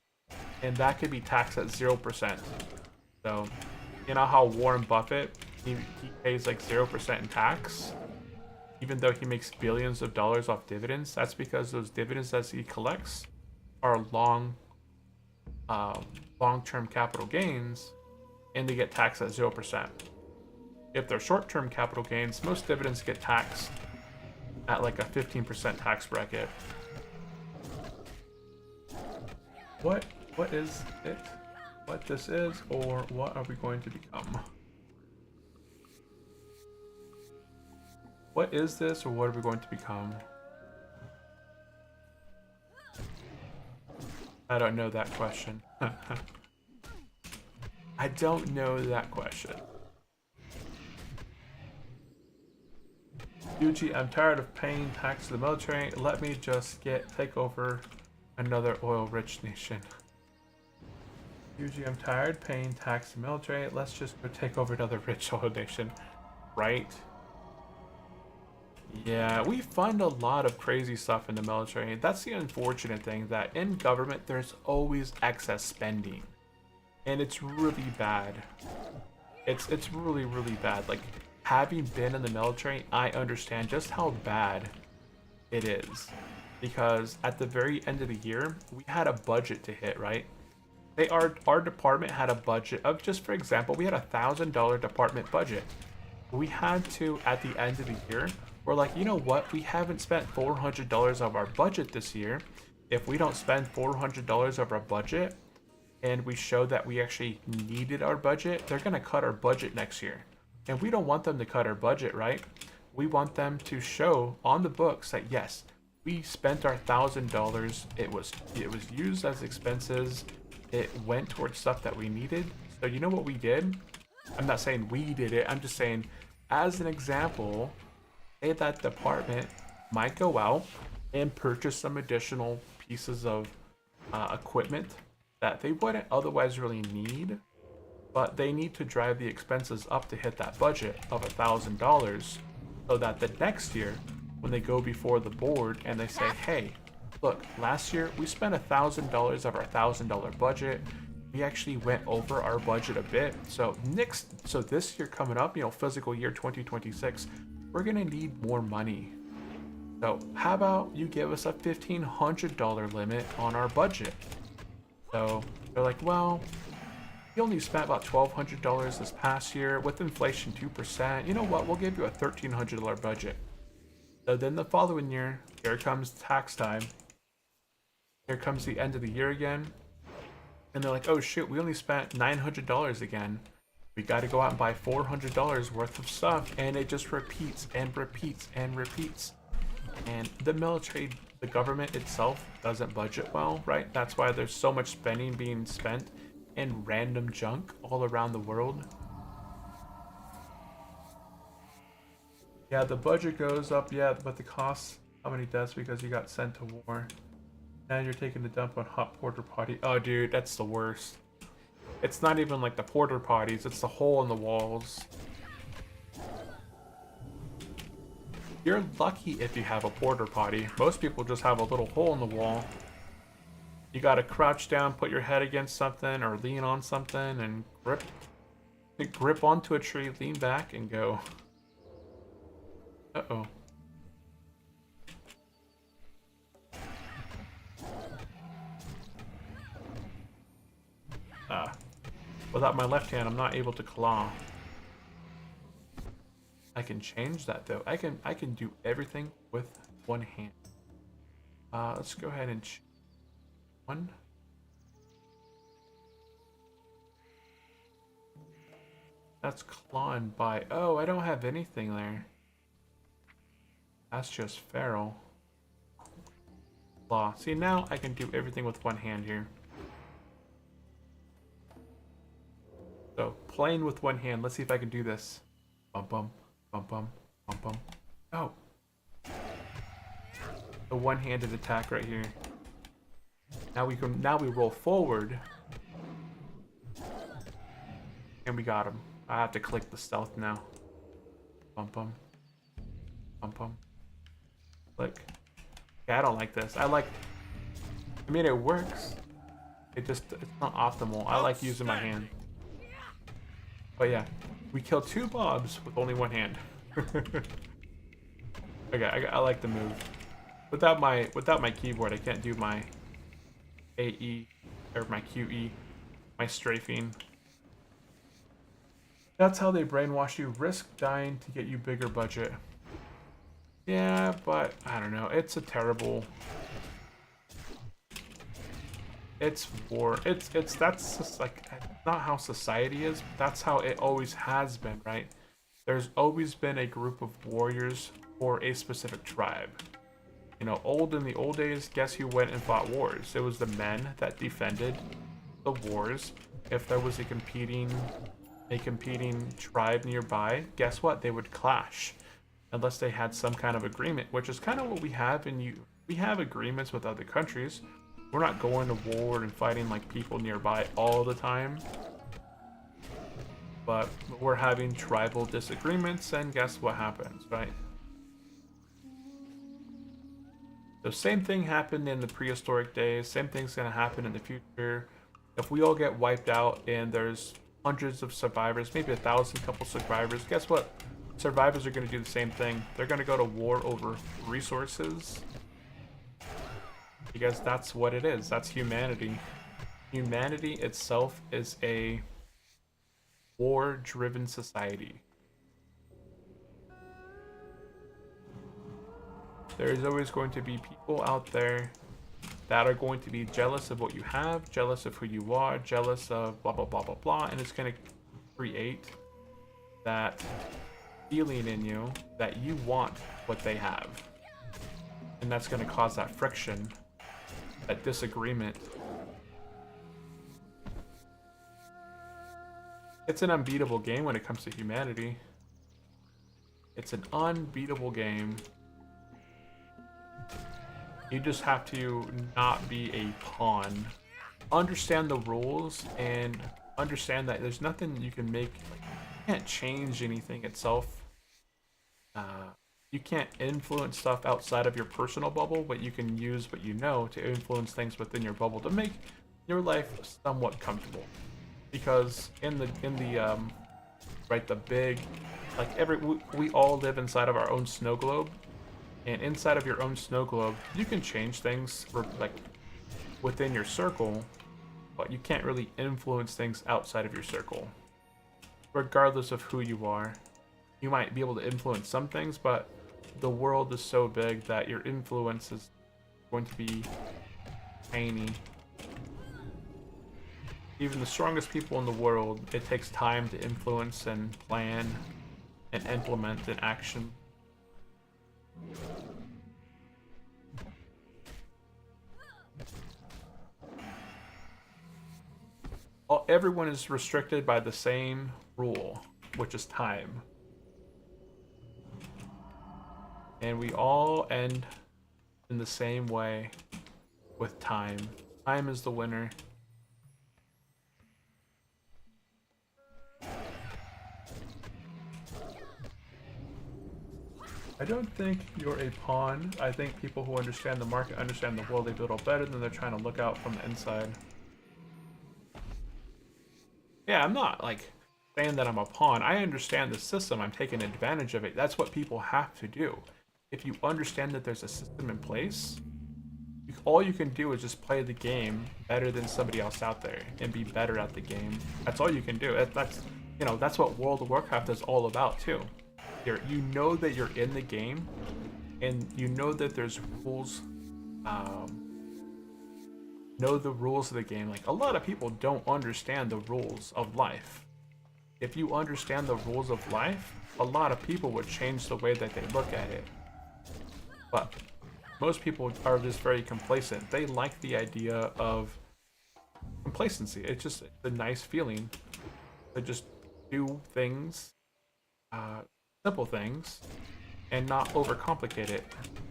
and that could be taxed at 0%. So you know how Warren Buffett, he pays like 0% in tax, even though he makes billions of dollars off dividends? That's because those dividends that he collects are long-term capital gains, and they get taxed at 0%. If they're short-term capital gains, most dividends get taxed at like a 15% tax bracket. What is it? What this is, or what are we going to become? What is this, or what are we going to become? I don't know that question. I don't know that question. Yuji, I'm tired of paying tax to the military. Let me just take over another oil-rich nation. Yuji, I'm tired paying tax to the military. Let's just go take over another rich oil nation. Right? Yeah, we fund a lot of crazy stuff in the military. That's the unfortunate thing, that in government, there's always excess spending. And it's really bad. It's really, really bad. Like, having been in the military, I understand just how bad it is. Because at the very end of the year, we had a budget to hit, right? Our department had a budget of, just for example, we had $1,000 department budget. We had to, at the end of the year, we're like, you know what? We haven't spent $400 of our budget this year. If we don't spend $400 of our budget, and we show that we actually needed our budget, they're gonna cut our budget next year. And we don't want them to cut our budget, right? We want them to show on the books that yes, we spent our $1,000. It was used as expenses. It went towards stuff that we needed. So you know what we did? I'm not saying we did it. I'm just saying, as an example, say that department might go out and purchase some additional pieces of equipment that they wouldn't otherwise really need, but they need to drive the expenses up to hit that budget of $1,000, so that the next year, when they go before the board and they say, hey, look, last year we spent $1,000 of our $1,000 budget. We actually went over our budget a bit. So this year coming up, fiscal year 2026, we're gonna need more money. So how about you give us a $1,500 limit on our budget? So they're like, well, you only spent about $1,200 this past year with inflation 2%. You know what? We'll give you a $1,300 budget. So then the following year, here comes tax time. Here comes the end of the year again. And they're like, oh shoot, we only spent $900 again. We got to go out and buy $400 worth of stuff. And it just repeats and repeats and repeats. And the military, the government itself doesn't budget well, right? That's why there's so much spending being spent in random junk all around the world. Yeah, the budget goes up, yeah, but the cost, how many deaths because you got sent to war. And you're taking the dump on hot porta potty. Oh, dude, that's the worst. It's not even like the porta potties, it's the hole in the walls. You're lucky if you have a porta potty. Most people just have a little hole in the wall. You gotta crouch down, put your head against something, or lean on something, and grip onto a tree, lean back, and go. Uh-oh. Without my left hand, I'm not able to claw. I can change that though. I can do everything with one hand. Let's go ahead and choose one. That's clawing by. Oh, I don't have anything there. That's just feral. Claw. See, now I can do everything with one hand here. So, playing with one hand. Let's see if I can do this. Bum bum, bum bum, bum bum. Oh. The one-handed attack right here. Now we roll forward. And we got him. I have to click the stealth now. Bum bum. Bum bum. Click. Yeah, I don't like this. I mean, it works. It's not optimal. I like using my hand. But yeah, we killed 2 mobs with only one hand. Okay, I like the move. Without my keyboard, I can't do my AE or my QE, my strafing. That's how they brainwash you. Risk dying to get you bigger budget. Yeah, but I don't know. It's a terrible. It's war. That's just like not how society is. But that's how it always has been, right? There's always been a group of warriors for a specific tribe. In the old days, guess who went and fought wars? It was the men that defended the wars. If there was a competing tribe nearby, guess what? They would clash. unless they had some kind of agreement, which is kind of what we have we have agreements with other countries. We're not going to war and fighting like people nearby all the time, but we're having tribal disagreements, and guess what happens, right? The same thing happened in the prehistoric days, same thing's gonna happen in the future. If we all get wiped out and there's hundreds of survivors, maybe 1,000 couple survivors, guess what? Survivors are gonna do the same thing. They're gonna go to war over resources. Because that's what it is. That's humanity. Humanity itself is a war-driven society. There's always going to be people out there that are going to be jealous of what you have, jealous of who you are, jealous of blah blah blah blah blah, and it's going to create that feeling in you that you want what they have. And that's going to cause that friction, that disagreement. It's an unbeatable game when it comes to humanity. It's an unbeatable game. You just have to not be a pawn. Understand the rules and understand that there's nothing you can make. Like, you can't change anything itself. You can't influence stuff outside of your personal bubble, but you can use what you know to influence things within your bubble to make your life somewhat comfortable. Because in the right, the big, like we all live inside of our own snow globe, and inside of your own snow globe, you can change things like within your circle, but you can't really influence things outside of your circle. Regardless of who you are, you might be able to influence some things, but the world is so big that your influence is going to be tiny. Even the strongest people in the world, it takes time to influence and plan and implement an action. Everyone is restricted by the same rule, which is time. And we all end in the same way with time. Time is the winner. I don't think you're a pawn. I think people who understand the market understand the world a little better than they're trying to look out from the inside. Yeah, I'm not like saying that I'm a pawn. I understand the system. I'm taking advantage of it. That's what people have to do. If you understand that there's a system in place, all you can do is just play the game better than somebody else out there and be better at the game. That's all you can do. That's, you know, that's what World of Warcraft is all about too. You know that you're in the game, and you know that there's rules. Know the rules of the game. Like, a lot of people don't understand the rules of life. If you understand the rules of life, a lot of people would change the way that they look at it. But most people are just very complacent. They like the idea of complacency. It's just a nice feeling to just do things, simple things, and not overcomplicate it,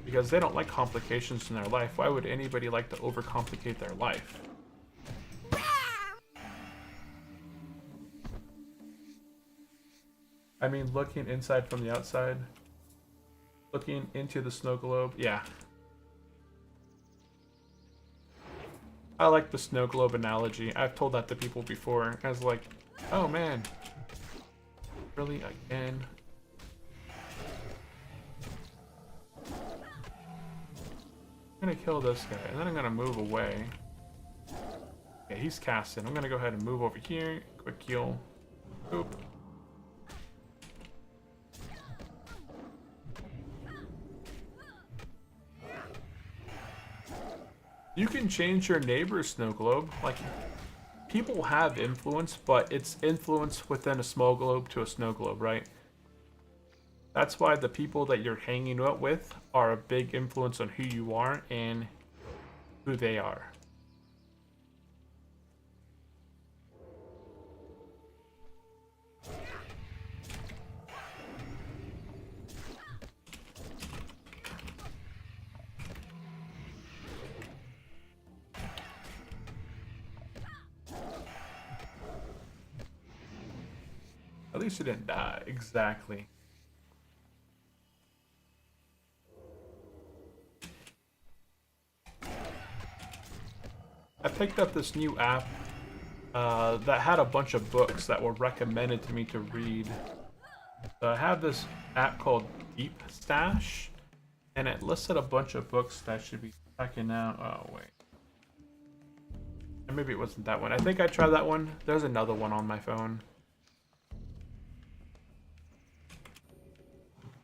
because they don't like complications in their life. Why would anybody like to overcomplicate their life? I mean, looking inside from the outside, looking into the snow globe, yeah. I like the snow globe analogy. I've told that to people before. I was like, oh man, really, again? I'm gonna kill this guy, and then I'm gonna move away. Okay, he's casting. I'm gonna go ahead and move over here. Quick heal. Oop. You can change your neighbor's snow globe. Like, people have influence, but it's influence within a small globe to a snow globe, right? That's why the people that you're hanging out with are a big influence on who you are and who they are. least you didn't die. Exactly. I picked up this new app that had a bunch of books that were recommended to me to read. So I have this app called Deep Stash, and it listed a bunch of books that I should be checking out. Oh, wait. Maybe it wasn't that one. I think I tried that one. There's another one on my phone.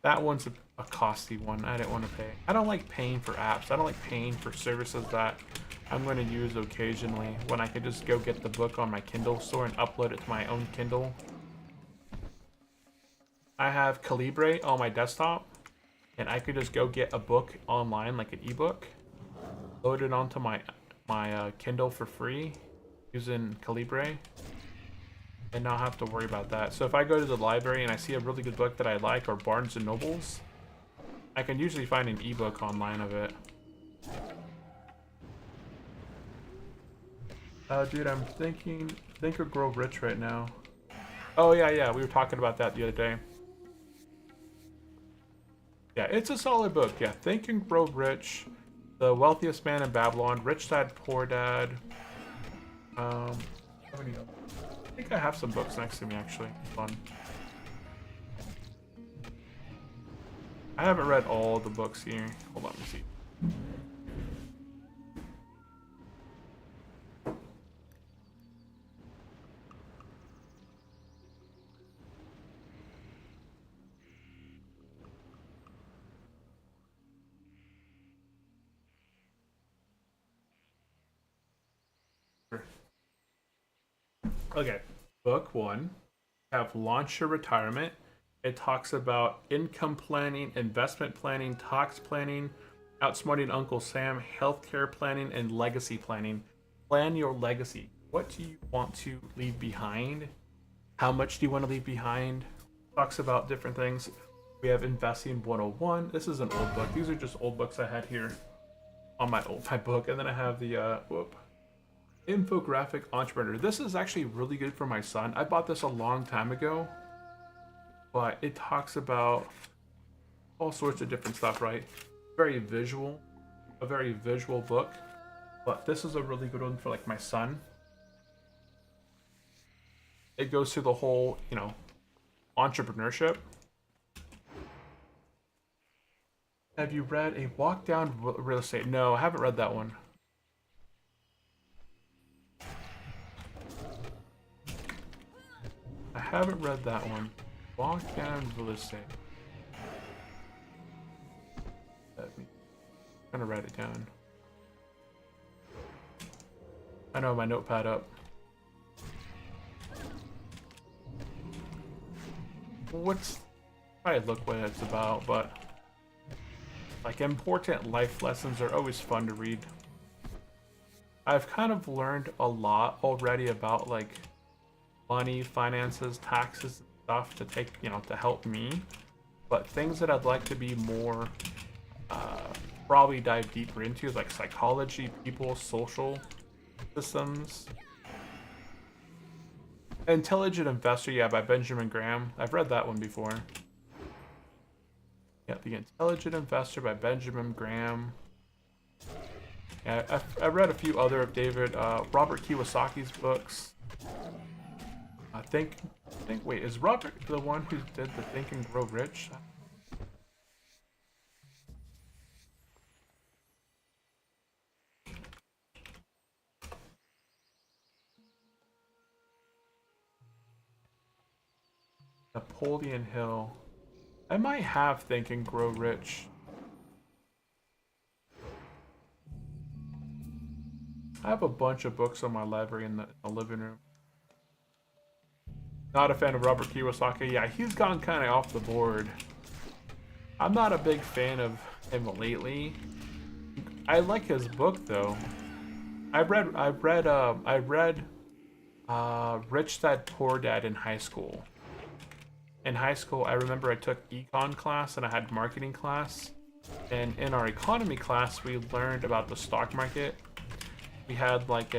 That one's a costly one. I didn't want to pay. I don't like paying for apps. I don't like paying for services that I'm going to use occasionally when I could just go get the book on my Kindle store and upload it to my own Kindle. I have Calibre on my desktop, and I could just go get a book online, like an ebook, load it onto my Kindle for free using Calibre, and not have to worry about that. So if I go to the library and I see a really good book that I like, or Barnes and Nobles, I can usually find an ebook online of it. Dude, I'm thinking Think or Grow Rich right now. Oh yeah, we were talking about that the other day. Yeah, it's a solid book. Yeah, Think and Grow Rich, The Wealthiest Man in Babylon, Rich Dad Poor Dad. How many others? I think I have some books next to me actually. Fun. I haven't read all the books here. Hold on, let me see. Okay, book one, have Launch Your Retirement. It talks about income planning, investment planning, tax planning, outsmarting Uncle Sam, healthcare planning, and legacy planning. Plan your legacy. What do you want to leave behind? How much do you want to leave behind? Talks about different things. We have Investing 101. This is an old book. These are just old books I had here on my book. And then I have the Infographic Entrepreneur. This is actually really good for my son. I bought this a long time ago, but it talks about all sorts of different stuff, right? Very visual, a very visual book, but this is a really good one for like my son. It goes through the whole, entrepreneurship. Have you read A Walk Down Real Estate? No, I haven't read that one. I haven't read that one. Walk Down Real Estate. I'm gonna write it down. I know my notepad up. Probably look what it's about, but like important life lessons are always fun to read. I've kind of learned a lot already about like money, finances, taxes, and stuff to take, to help me. But things that I'd like to be more, probably dive deeper into is like psychology, people, social systems. Intelligent Investor, yeah, by Benjamin Graham. I've read that one before. Yeah, The Intelligent Investor by Benjamin Graham. Yeah, I've read a few other of Robert Kiyosaki's books. Wait, is Robert the one who did the Think and Grow Rich? Napoleon Hill. I might have Think and Grow Rich. I have a bunch of books on my library in the living room. Not a fan of Robert Kiyosaki. Yeah, he's gone kind of off the board. I'm not a big fan of him lately. I like his book though. I read Rich Dad Poor Dad in high school. In high school, I remember I took econ class and I had marketing class. And in our economy class, we learned about the stock market. We had like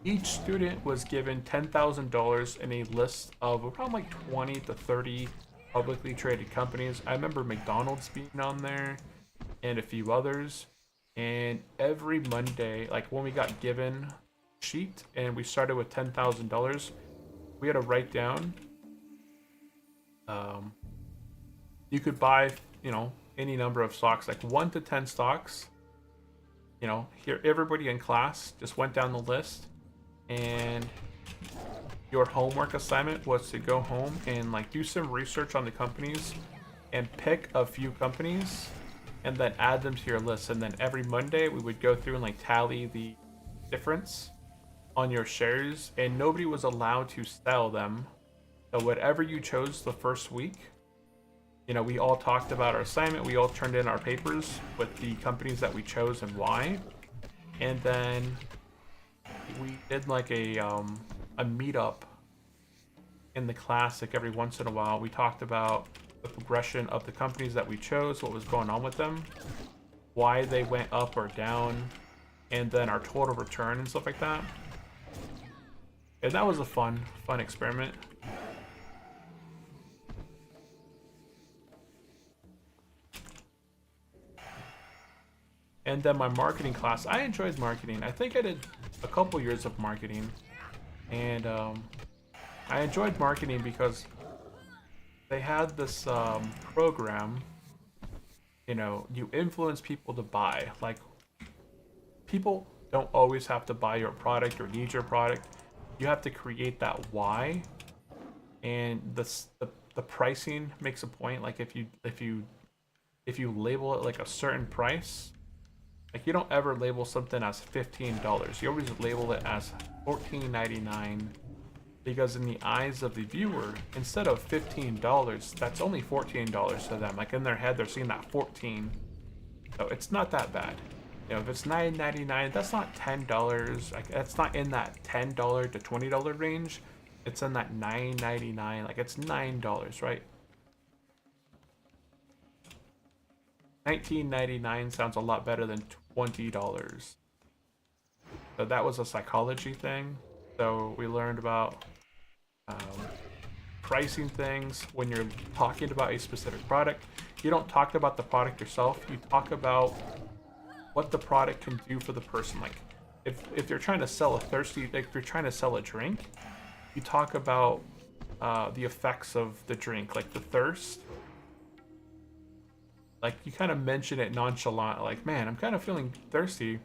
Each student was given $10,000 in a list of around like 20 to 30 publicly traded companies. I remember McDonald's being on there and a few others. And every Monday, like when we got given a sheet and we started with $10,000, we had to write down. You could buy, any number of stocks, like 1 to 10 stocks. Here everybody in class just went down the list, and your homework assignment was to go home and like do some research on the companies and pick a few companies and then add them to your list. And then every Monday we would go through and like tally the difference on your shares, and nobody was allowed to sell them. So whatever you chose the first week, we all talked about our assignment. We all turned in our papers with the companies that we chose and why. And then we did like a meetup in the classic every once in a while. We talked about the progression of the companies that we chose, what was going on with them, why they went up or down, and then our total return and stuff like that. And that was a fun experiment. And then my marketing class, I enjoyed marketing. I think I did a couple years of marketing. And I enjoyed marketing because they had this program, you influence people to buy. Like, people don't always have to buy your product or need your product. You have to create that why. And the pricing makes a point. Like if you label it like a certain price, like you don't ever label something as $15. You always label it as $14.99, because in the eyes of the viewer, instead of $15, that's only $14 to them. Like in their head, they're seeing that 14. So it's not that bad. If it's $9.99, that's not $10. Like that's not in that $10 to $20 range. It's in that $9.99. Like it's $9, right? $19.99 sounds a lot better than $20. So that was a psychology thing. So we learned about pricing things. When you're talking about a specific product, you don't talk about the product yourself. You talk about what the product can do for the person. Like if you're trying to sell if you're trying to sell a drink, you talk about the effects of the drink, like the thirst. Like you kind of mention it nonchalant, like, man, I'm kind of feeling thirsty.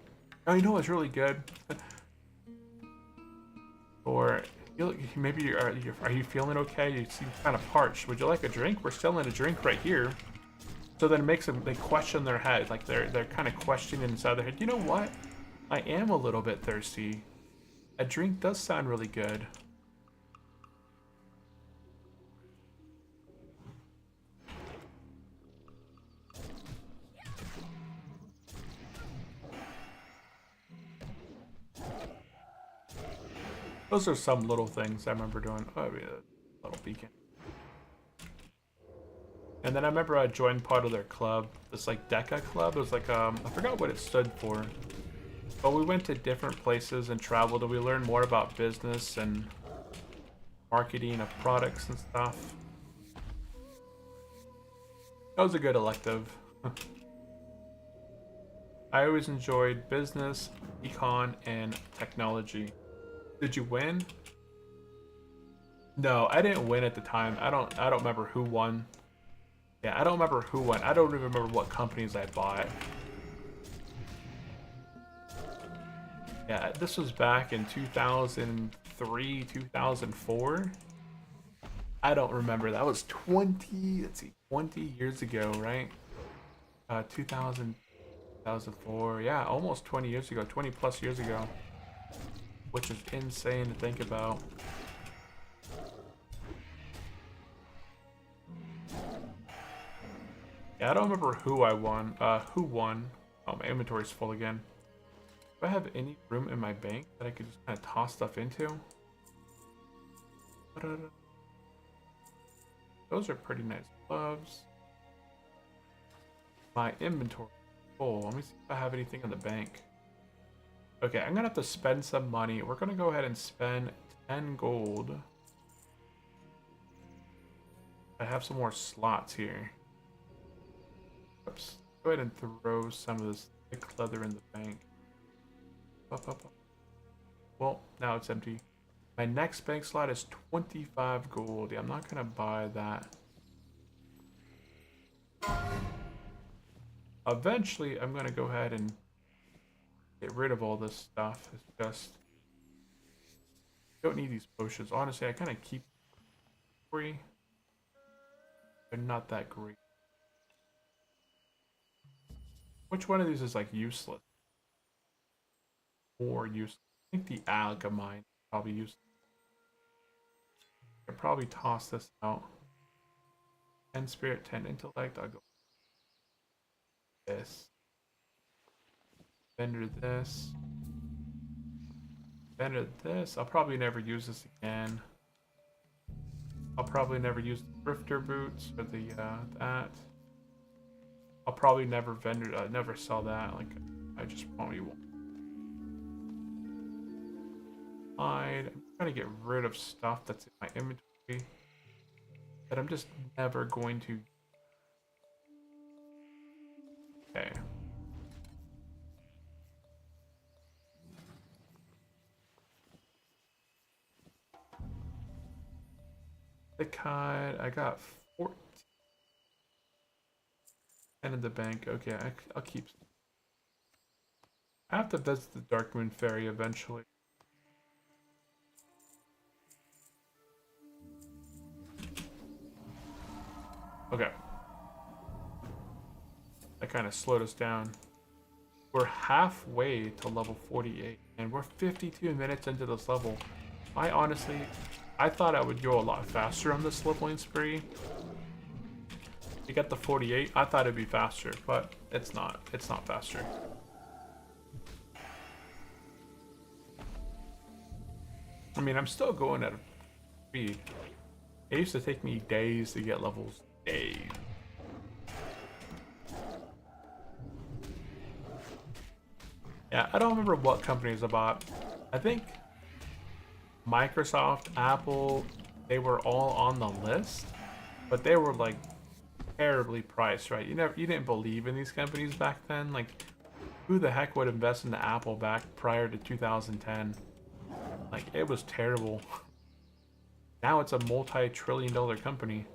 Oh, it's really good. Or maybe are you feeling okay? You seem kind of parched. Would you like a drink? We're selling a drink right here. So then it makes them, they question their head, like they're kind of questioning inside their head. You know what? I am a little bit thirsty. A drink does sound really good. Those are some little things I remember doing. Oh, yeah, little beacon. And then I remember I joined part of their club, this like DECA club. It was like, I forgot what it stood for. But we went to different places and traveled, and we learned more about business and marketing of products and stuff. That was a good elective. I always enjoyed business, econ, and technology. Did you win? No, I didn't win at the time. I don't remember who won. Yeah, I don't remember who won. I don't even remember what companies I bought. Yeah, this was back in 2003, 2004. I don't remember. That was 20 years ago, right? 2004. Yeah, almost 20 years ago. 20 plus years ago. Which is insane to think about. Yeah, I don't remember who I won. Who won? Oh, my inventory's full again. Do I have any room in my bank that I could just kind of toss stuff into? Those are pretty nice gloves. My inventory is full. Let me see if I have anything in the bank. Okay, I'm gonna have to spend some money. We're gonna go ahead and spend 10 gold. I have some more slots here. Oops. Go ahead and throw some of this thick leather in the bank. Up, up, up. Well, now it's empty. My next bank slot is 25 gold. Yeah, I'm not gonna buy that. Eventually, I'm gonna go ahead and get rid of all this stuff. It's just don't need these potions. Honestly, I kind of keep free. They're not that great. Which one of these is like useless? Or useless? I think the alchemine is probably useless. I could probably toss this out. 10 spirit, 10 intellect. I'll go this. Vendor this. Vendor this. I'll probably never use this again. I'll probably never use the drifter boots or the that. I'll probably never never sell that. Like I just probably won't. I'm trying to get rid of stuff that's in my inventory that I'm just never going to. Okay. The card, I got 14 in the bank. Okay, I'll keep. I have to visit the Dark Moon Ferry eventually. Okay. That kind of slowed us down. We're halfway to level 48, and we're 52 minutes into this level. I thought I would go a lot faster on this leveling spree. To get the 48, I thought it'd be faster, but it's not. It's not faster. I mean, I'm still going at a speed. It used to take me days to get levels. Days. Yeah, I don't remember what companies I bought. I think Microsoft, Apple, they were all on the list, but they were like terribly priced, right? You didn't believe in these companies back then. Like, who the heck would invest in the Apple back prior to 2010? Like, it was terrible. Now it's a multi-trillion-dollar company.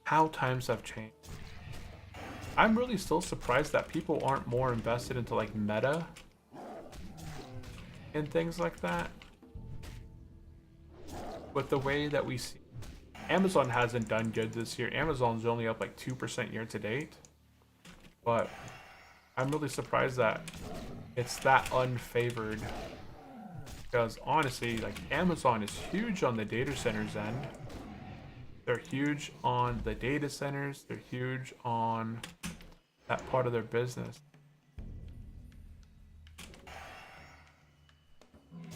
How times have changed. I'm really still surprised that people aren't more invested into like Meta and things like that. With the way that we see, Amazon hasn't done good this year. Amazon's only up like 2% year to date. But I'm really surprised that it's that unfavored. Because honestly, like Amazon is huge on the data centers end. They're huge on the data centers. They're huge on that part of their business.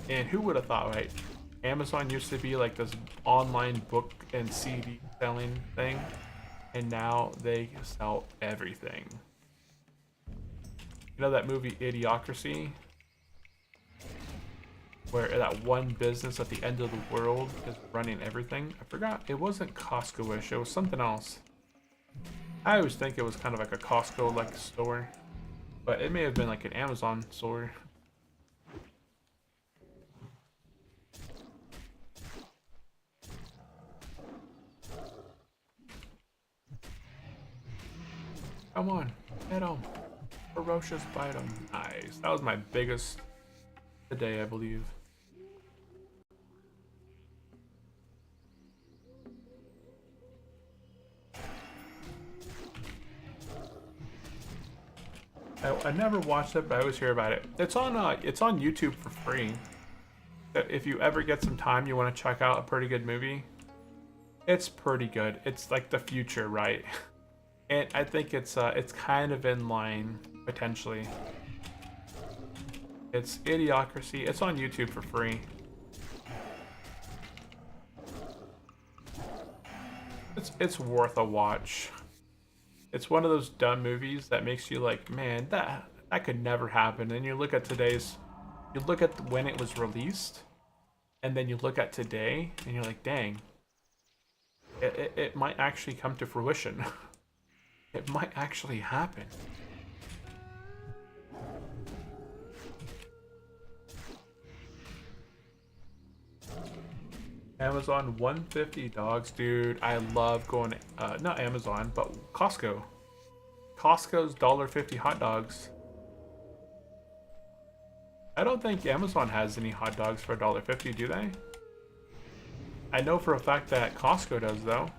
And who would have thought, right? Amazon used to be like this online book and CD selling thing, and now they sell everything. You know that movie Idiocracy? Where that one business at the end of the world is running everything. I forgot. It wasn't Costco-ish. It was something else. I always think it was kind of like a Costco-like store. But it may have been like an Amazon store. Come on. Hit him. Ferocious bite him. Nice. That was my biggest today, I believe. I never watched it, but I always hear about it. It's on YouTube for free. If you ever get some time, you want to check out a pretty good movie. It's pretty good. It's like the future, right? And I think it's kind of in line potentially. It's Idiocracy. It's on YouTube for free. It's worth a watch. It's one of those dumb movies that makes you like, man, That could never happen. And you look at you look at when it was released, and then you look at today, and you're like, dang, it might actually come to fruition. It might actually happen. Amazon 150 dogs, dude. I love going, not Amazon, but Costco. Costco's $1.50 hot dogs. I don't think Amazon has any hot dogs for $1.50, do they? I know for a fact that Costco does, though.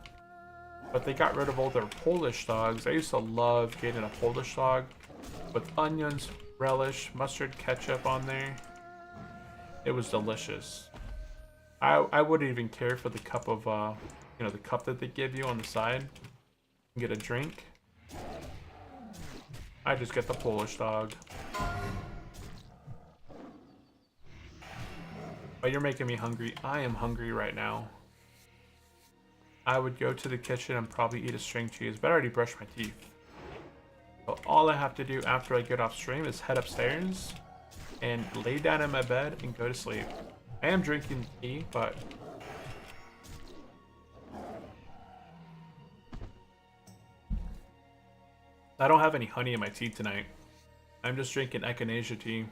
But they got rid of all their Polish dogs. I used to love getting a Polish dog with onions, relish, mustard, ketchup on there. It was delicious. I wouldn't even care for the cup of, you know, the cup that they give you on the side. Get a drink. I just get the Polish dog. But you're making me hungry. I am hungry right now. I would go to the kitchen and probably eat a string cheese, but I already brushed my teeth. So all I have to do after I get off stream is head upstairs and lay down in my bed and go to sleep. I am drinking tea, but I don't have any honey in my tea tonight. I'm just drinking echinacea tea.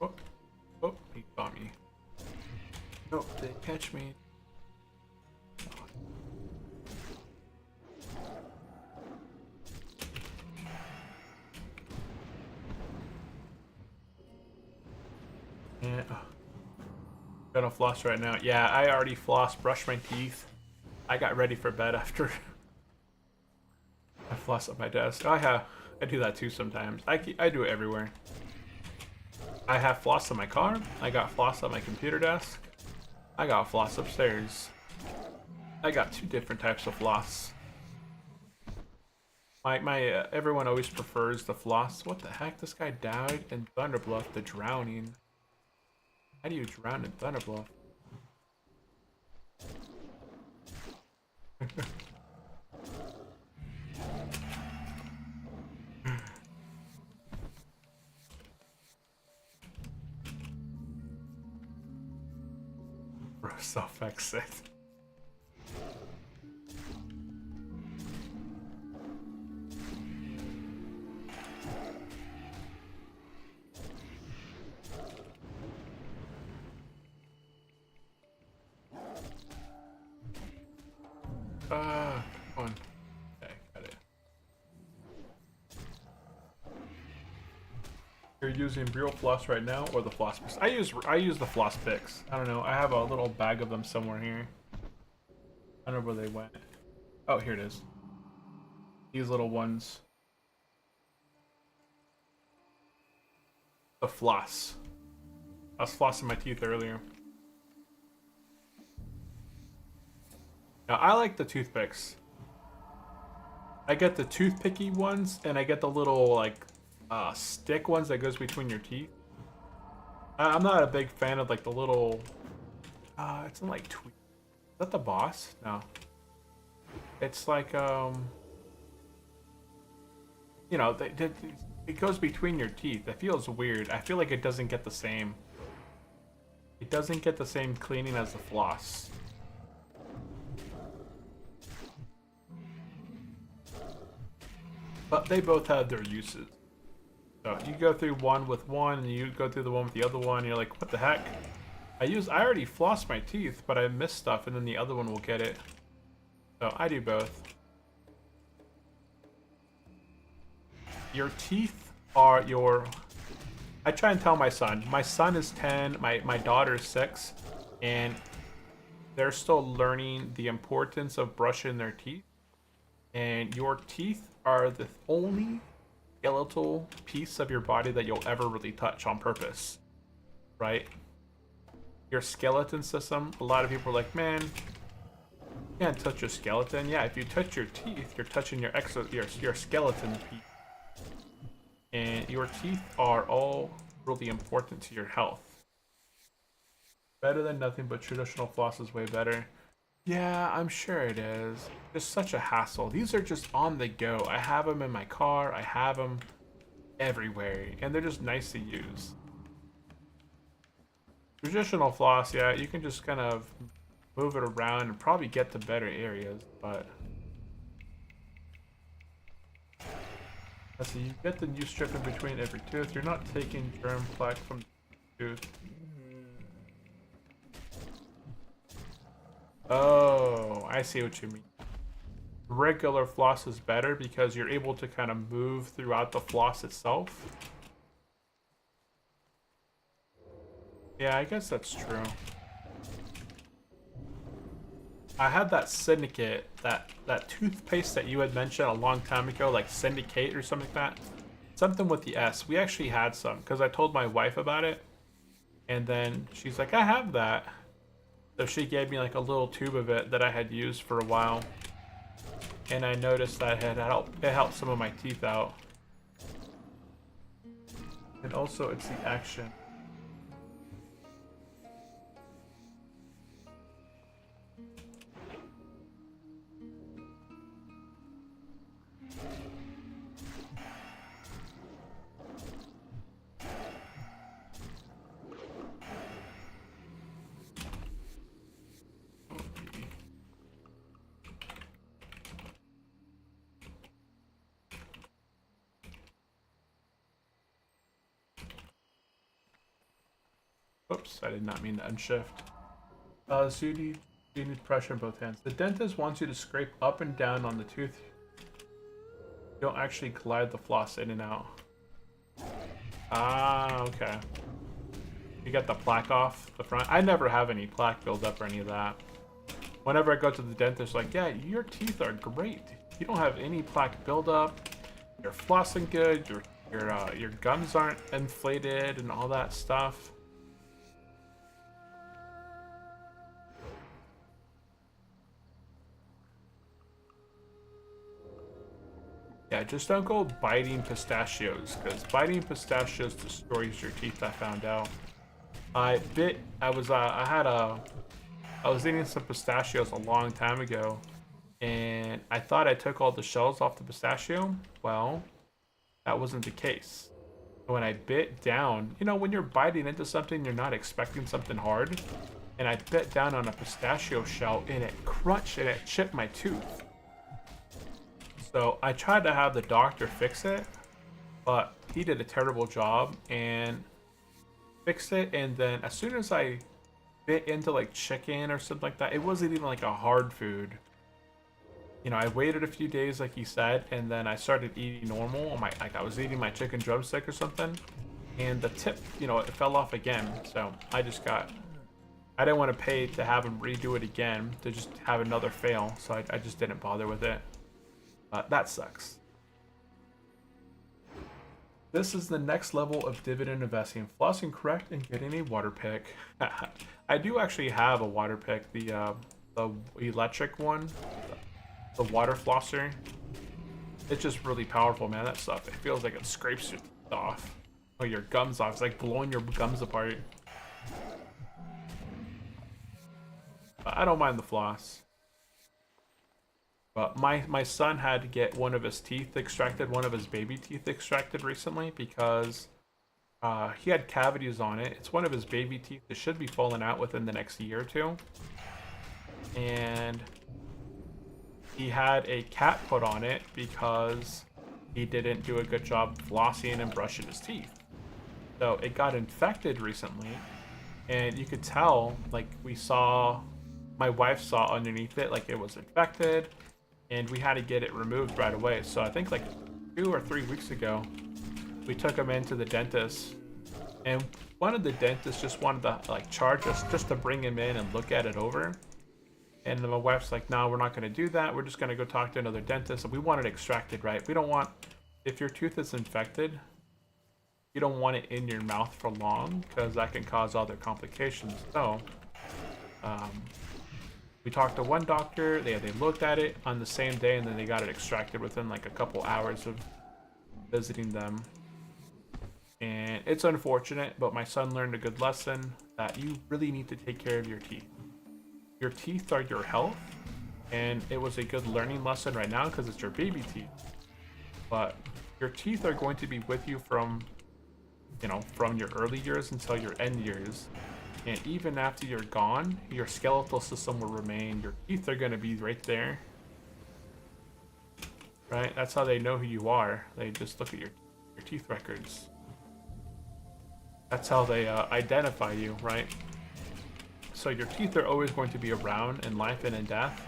Oh, oh, he got me. Nope, they catch me. Yeah. Gonna floss right now. Yeah, I already flossed, brushed my teeth. I got ready for bed after I floss at my desk. I do that too sometimes. I do it everywhere. I have floss in my car. I got floss at my computer desk. I got floss upstairs. I got 2 different types of floss. Everyone always prefers the floss. What the heck? This guy died in Thunderbluff, the drowning. How do you drown in Thunderbluff? Bro, self-exit. Come on. Okay, got it. You're using real floss right now, or the floss? I use the floss picks. I don't know. I have a little bag of them somewhere here. I don't know where they went. Oh, here it is. These little ones. The floss. I was flossing my teeth earlier. Now, I like the toothpicks. I get the toothpicky ones, and I get the little, like, stick ones that goes between your teeth. I'm not a big fan of, like, the little... it's like tweet. Is that the boss? No. It's like, you know, it goes between your teeth. It feels weird. I feel like it doesn't get the same... It doesn't get the same cleaning as the floss. But they both have their uses. So you go through one with one, and you go through the one with the other one, and you're like, what the heck? I already flossed my teeth, but I missed stuff, and then the other one will get it. So I do both. Your teeth are your... I try and tell my son. My son is 10, my daughter is 6, and they're still learning the importance of brushing their teeth. And your teeth are the only skeletal piece of your body that you'll ever really touch on purpose, right? Your skeleton system, a lot of people are like, man, you can't touch your skeleton. Yeah, if you touch your teeth, you're touching your skeleton piece. And your teeth are all really important to your health. Better than nothing, but traditional floss is way better. Yeah, I'm sure it is. Just such a hassle. These are just on the go. I have them in my car. I have them everywhere, and they're just nice to use. Traditional floss, yeah, you can just kind of move it around and probably get to better areas, but let's see, you get the new strip in between every tooth. You're not taking germ plaque from the tooth. Oh, I see what you mean. Regular floss is better because you're able to kind of move throughout the floss itself. Yeah, I guess that's true. I had that syndicate, that toothpaste that you had mentioned a long time ago, like syndicate or something like that. Something with the S. We actually had some because I told my wife about it, and then she's like, "I have that." So she gave me like a little tube of it that I had used for a while, and I noticed that it helped some of my teeth out, and also it's the action. Oops, I did not mean to unshift. So you need pressure in both hands. The dentist wants you to scrape up and down on the tooth. You don't actually glide the floss in and out. Ah, okay. You get the plaque off the front. I never have any plaque buildup or any of that. Whenever I go to the dentist, like, yeah, your teeth are great. You don't have any plaque buildup. You're flossing good. Your gums aren't inflated and all that stuff. Yeah, just don't go biting pistachios, because biting pistachios destroys your teeth, I found out. I was eating some pistachios a long time ago, and I thought I took all the shells off the pistachio. Well, that wasn't the case. When I bit down, when you're biting into something, you're not expecting something hard, and I bit down on a pistachio shell, and it crunched, and it chipped my tooth. So I tried to have the doctor fix it, but he did a terrible job and fixed it. And then as soon as I bit into like chicken or something like that, it wasn't even like a hard food. I waited a few days, like he said, and then I started eating normal. I was eating my chicken drumstick or something, and the tip, it fell off again. So I didn't want to pay to have him redo it again to just have another fail. So I just didn't bother with it. That sucks. This is the next level of dividend investing. Flossing correct and getting a water pick. I do actually have a water pick, the electric one, the water flosser. It's just really powerful, man. That stuff, it feels like it scrapes your teeth off. Or your gums off. It's like blowing your gums apart. I don't mind the floss. But my son had to get one of his teeth extracted, one of his baby teeth extracted recently because he had cavities on it. It's one of his baby teeth that should be falling out within the next year or two. And he had a cap put on it because he didn't do a good job flossing and brushing his teeth. So it got infected recently, and you could tell, like my wife saw underneath it, like it was infected. And we had to get it removed right away. So I think like 2 or 3 weeks ago, we took him into the dentist, and one of the dentists just wanted to like charge us just to bring him in and look at it over. And then my wife's like, "No, we're not going to do that. We're just going to go talk to another dentist." And we want it extracted, right? We don't want, if your tooth is infected, you don't want it in your mouth for long because that can cause other complications. So, we talked to one doctor, they looked at it on the same day, and then they got it extracted within like a couple hours of visiting them. And it's unfortunate, but my son learned a good lesson that you really need to take care of your teeth. your teeth are your health, and it was a good learning lesson right now because it's your baby teeth. But your teeth are going to be with you from, you know, from your early years until your end years. And even after you're gone, your skeletal system will remain. Your teeth are going to be right there. Right? That's how they know who you are. They just look at your teeth records. That's how they identify you, right? So your teeth are always going to be around in life and in death.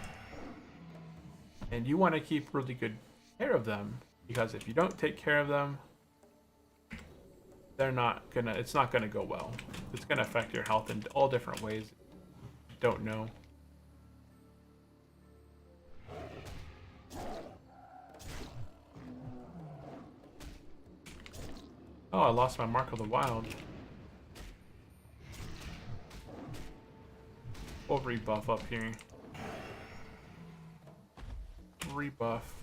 And you want to keep really good care of them. Because if you don't take care of them, it's not gonna go well. It's gonna affect your health in all different ways you don't know. Oh, I lost my Mark of the Wild. We'll rebuff up here. Rebuff.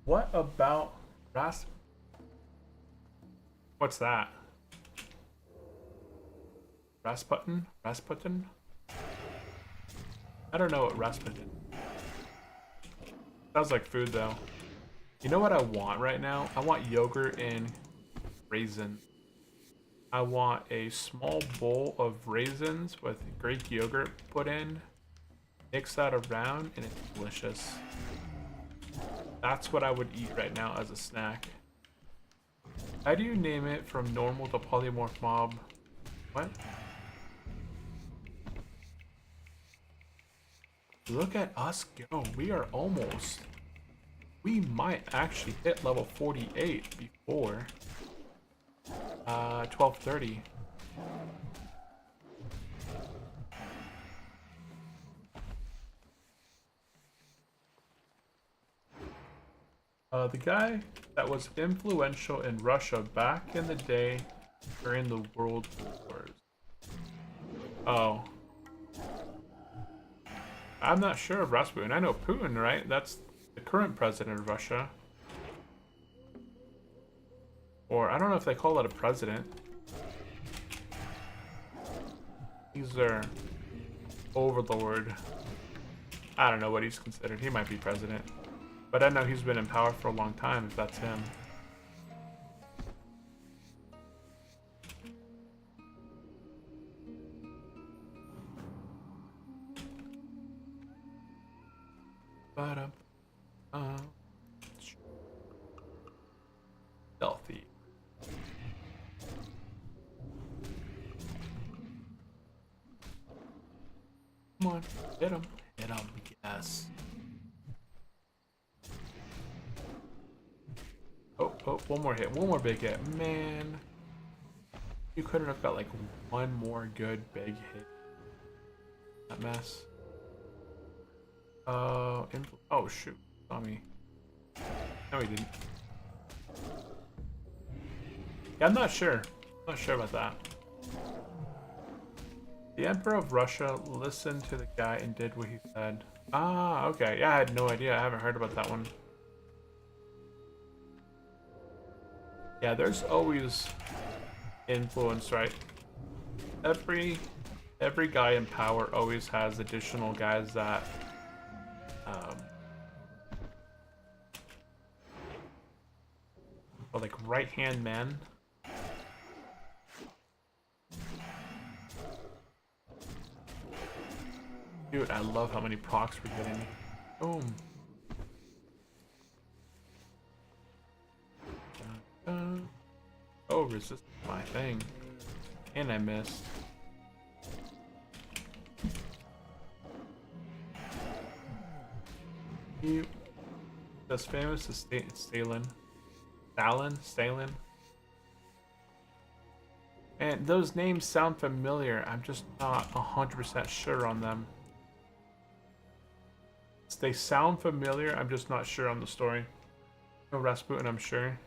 What about What's that? Rasputin? Rasputin? I don't know what Rasputin. Sounds like food though. You know what I want right now? I want yogurt and raisins. I want a small bowl of raisins with Greek yogurt put in. Mix that around and it's delicious. That's what I would eat right now as a snack. How do you name it from normal to polymorph mob? What? Look at us go. We are almost. We might actually hit level 48 before 12:30. The guy that was influential in Russia back in the day during the World Wars. Oh. I'm not sure of Rasputin. I know Putin, right? That's the current president of Russia. Or I don't know if they call it a president. He's their overlord. I don't know what he's considered. He might be president. But I know he's been in power for a long time, if that's him. Stealthy. Come on, hit him. Hit him, yes. Oh, one more hit. One more big hit. Man. You couldn't have got like one more good big hit. That mess. Oh, shoot. Saw me. No, he didn't. Yeah, I'm not sure. I'm not sure about that. The Emperor of Russia listened to the guy and did what he said. Ah, okay. Yeah, I had no idea. I haven't heard about that one. Yeah, there's always influence, right? Every guy in power always has additional guys that are like right-hand men. Dude, I love how many procs we're getting. Boom. Oh, resist my thing. And I missed. You. That's famous as Stalin. Stalin. And those names sound familiar. I'm just not 100% sure on them. They sound familiar. I'm just not sure on the story. No Rasputin, I'm sure.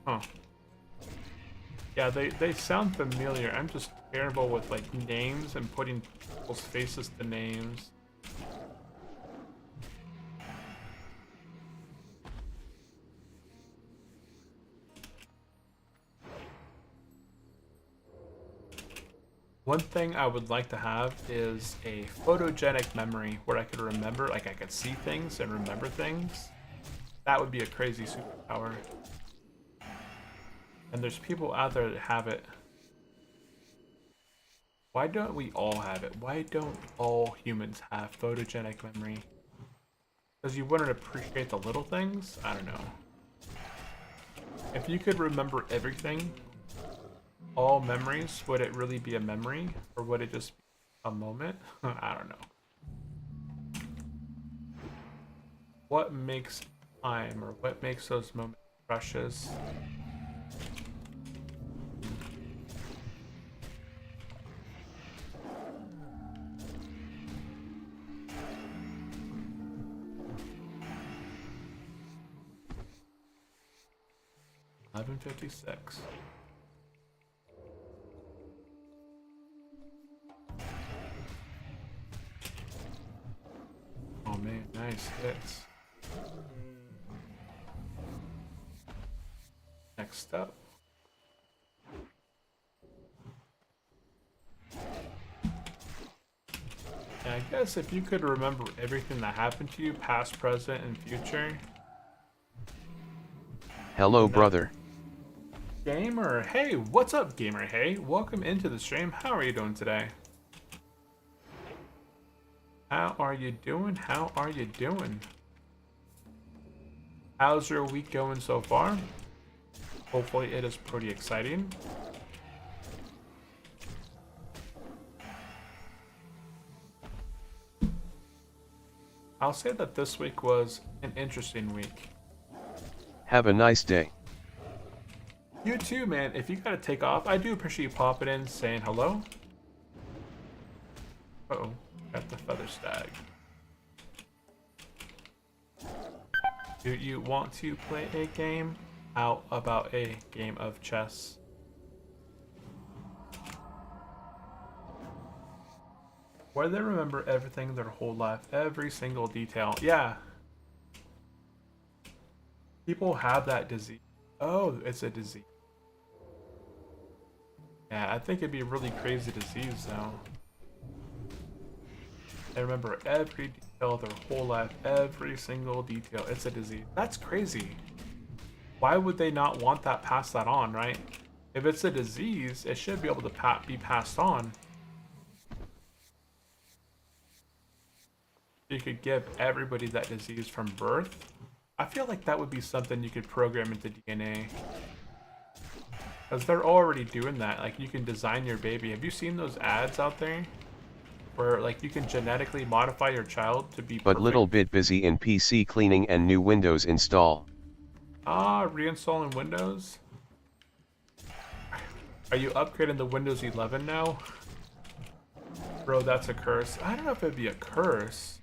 Huh. Yeah, they sound familiar. I'm just terrible with like names and putting people's faces to names. One thing I would like to have is a photogenic memory where I could remember, like I could see things and remember things. That would be a crazy superpower. And there's people out there that have it. Why don't we all have it? Why don't all humans have photogenic memory? Because you wouldn't appreciate the little things? I don't know. If you could remember everything, all memories, would it really be a memory? Or would it just be a moment? I don't know. What makes time, or what makes those moments precious? $11.56. Oh man, nice hits. Next up. Yeah, I guess if you could remember everything that happened to you, past, present, and future. Hello, brother. Gamer, hey, what's up, gamer? Hey, welcome into the stream. How are you doing today? How are you doing? How are you doing? How's your week going so far? Hopefully it is pretty exciting. I'll say that this week was an interesting week. Have a nice day. You too, man. If you gotta take off, I do appreciate you popping in, saying hello. Uh-oh, got the feather stag. Do you want to play a game? How about a game of chess? Where they remember everything their whole life, every single detail. Yeah. People have that disease. Oh, it's a disease. Yeah, I think it'd be a really crazy disease though. They remember every detail their whole life, every single detail. It's a disease. That's crazy. Why would they not want that pass that on, right? If it's a disease, it should be able to be passed on. You could give everybody that disease from birth. I feel like that would be something you could program into DNA. Because they're already doing that. Like, you can design your baby. Have you seen those ads out there? Where, like, you can genetically modify your child to be perfect? But little bit busy in PC cleaning and new Windows install. Ah, reinstalling Windows? Are you upgrading the Windows 11 now? Bro, that's a curse. I don't know if it'd be a curse.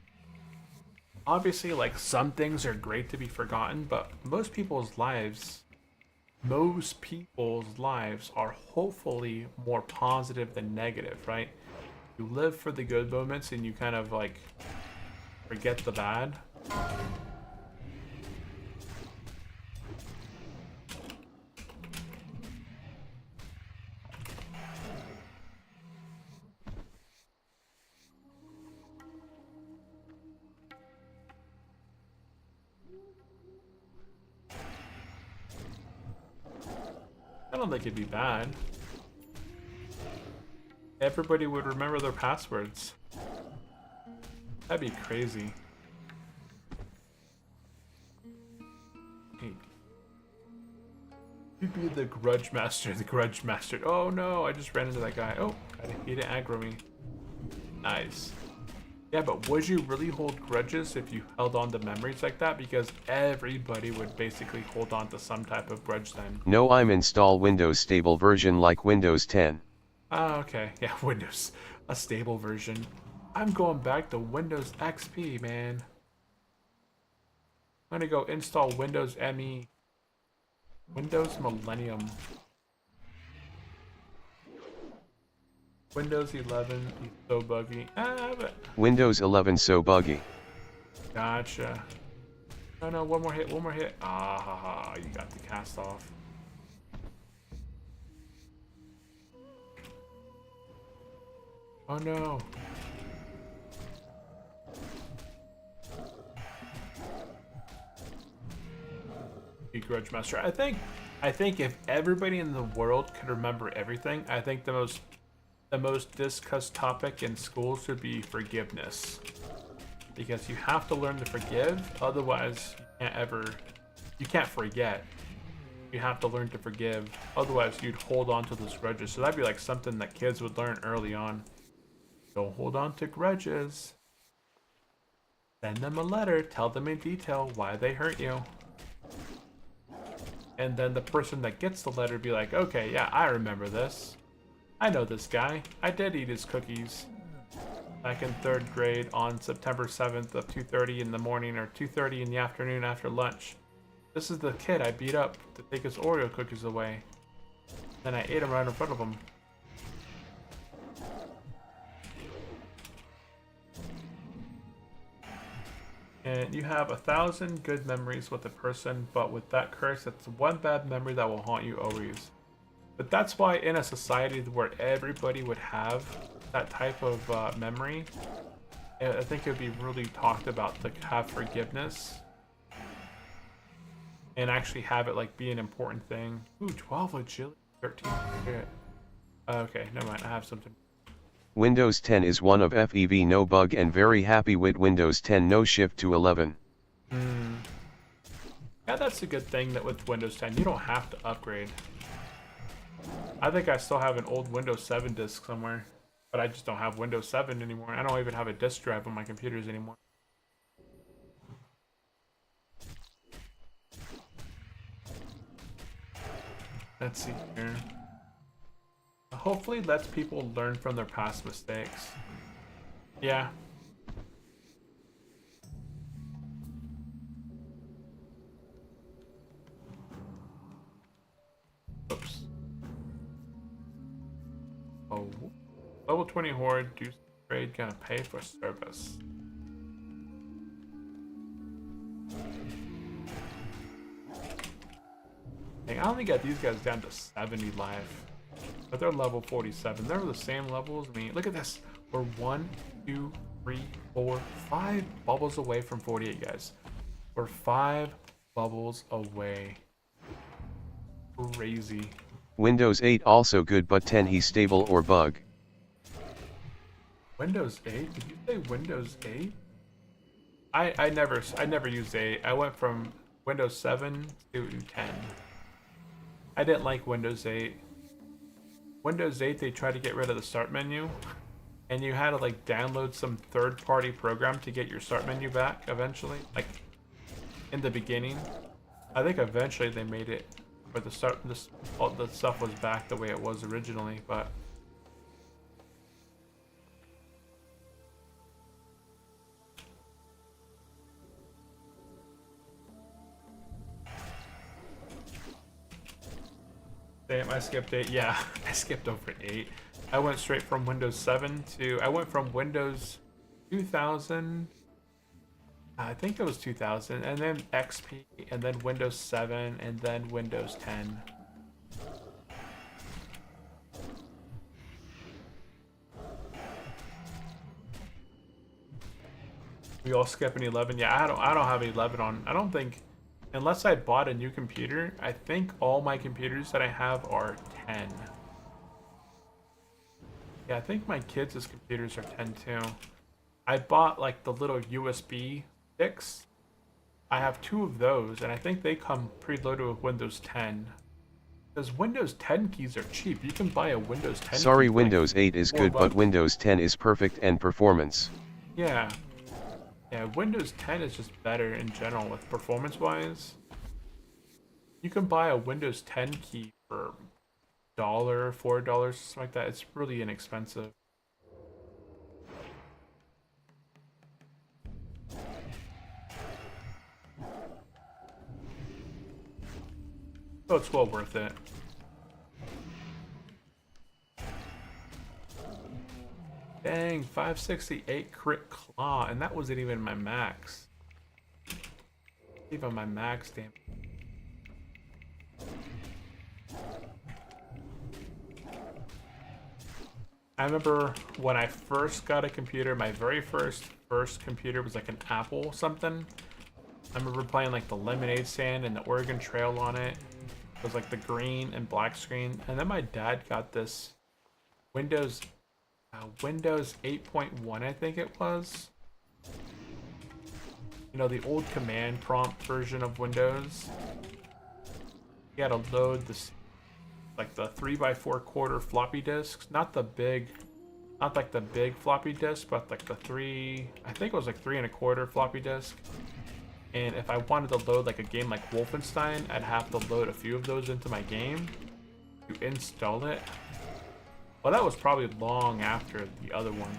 Obviously, like, some things are great to be forgotten, but most people's lives are hopefully more positive than negative, right? You live for the good moments and you kind of, like, forget the bad. I don't think it'd be bad. Everybody would remember their passwords. That'd be crazy. Hey. You'd be the grudge master, Oh no, I just ran into that guy. Oh, he didn't aggro me. Nice. Yeah, but would you really hold grudges if you held on to memories like that? Because everybody would basically hold on to some type of grudge then. No, I'm install Windows stable version like Windows 10. Ah, okay. Yeah, Windows. A stable version. I'm going back to Windows XP, man. I'm gonna go install Windows ME. Windows Millennium. Windows 11 is so buggy. But... Windows 11 so buggy. Gotcha. Oh no, one more hit. Ah, ha, ha, you got the cast off. Oh no. Grudge Master. I think if everybody in the world could remember everything, I think the most discussed topic in schools would be forgiveness. Because you have to learn to forgive, otherwise you can't forget. You have to learn to forgive, otherwise you'd hold on to those grudges. So that'd be like something that kids would learn early on. Don't hold on to grudges. Send them a letter, tell them in detail why they hurt you. And then the person that gets the letter be like, okay, yeah, I remember this. I know this guy. I did eat his cookies back in 3rd grade on September 7th of 2:30 in the morning or 2:30 in the afternoon after lunch. This is the kid I beat up to take his Oreo cookies away. Then I ate them right in front of him. And you have 1,000 good memories with a person, but with that curse, it's one bad memory that will haunt you always. But that's why in a society where everybody would have that type of memory, I think it would be really talked about to have forgiveness. And actually have it like be an important thing. Ooh, 12 agility, 13 spirit. Okay, never mind, I have something. Windows 10 is one of FEV no bug and very happy with Windows 10 no shift to 11. Yeah, that's a good thing that with Windows 10, you don't have to upgrade. I think I still have an old Windows 7 disk somewhere, but I just don't have Windows 7 anymore. I don't even have a disk drive on my computers anymore. Let's see here. Hopefully lets people learn from their past mistakes. Yeah. Oops. Oh. Level 20 horde, do trade, gonna pay for service. Dang, I only got these guys down to 70 life. But they're level 47. They're the same level as me. Look at this. We're 1, 2, 3, 4, 5 bubbles away from 48, guys. We're 5 bubbles away. Crazy. Windows 8 also good, but 10 he stable or bug. Windows 8? Did you say Windows 8? I never used 8. I went from Windows 7 to 10. I didn't like Windows 8. Windows 8, they tried to get rid of the start menu, and you had to like download some third-party program to get your start menu back eventually. Like in the beginning, I think eventually they made it where all the stuff was back the way it was originally, but. Damn, I skipped 8. Yeah, I skipped over 8. I went straight from Windows 7 to... I went from Windows 2000... I think it was 2000, and then XP, and then Windows 7, and then Windows 10. We all skip an 11. Yeah, I don't have 11 on. I don't think... Unless I bought a new computer, I think all my computers that I have are 10. Yeah, I think my kids' computers are 10 too. I bought like the little USB sticks. I have 2 of those, and I think they come preloaded with Windows 10. Because Windows 10 keys are cheap. You can buy a Windows 10 Sorry, key for Windows like 8 is $4. good, but Windows 10 is perfect and performance. Yeah. Yeah, Windows 10 is just better in general with performance-wise. You can buy a Windows 10 key for $1, $4, something like that. It's really inexpensive. So it's well worth it. Dang, 568 crit claw, and that wasn't even my max. Even my max damage. I remember when I first got a computer, my very first computer was like an Apple something. I remember playing like the Lemonade Stand and the Oregon Trail on it. It was like the green and black screen. And then my dad got this Windows 8.1, I think it was. You know, the old command prompt version of Windows. You had to load this, like the 3x4 quarter floppy disks, not like the big floppy disk, but like the I think it was like 3 1/4 floppy disk. And if I wanted to load like a game like Wolfenstein, I'd have to load a few of those into my game to install it. Well, that was probably long after the other one.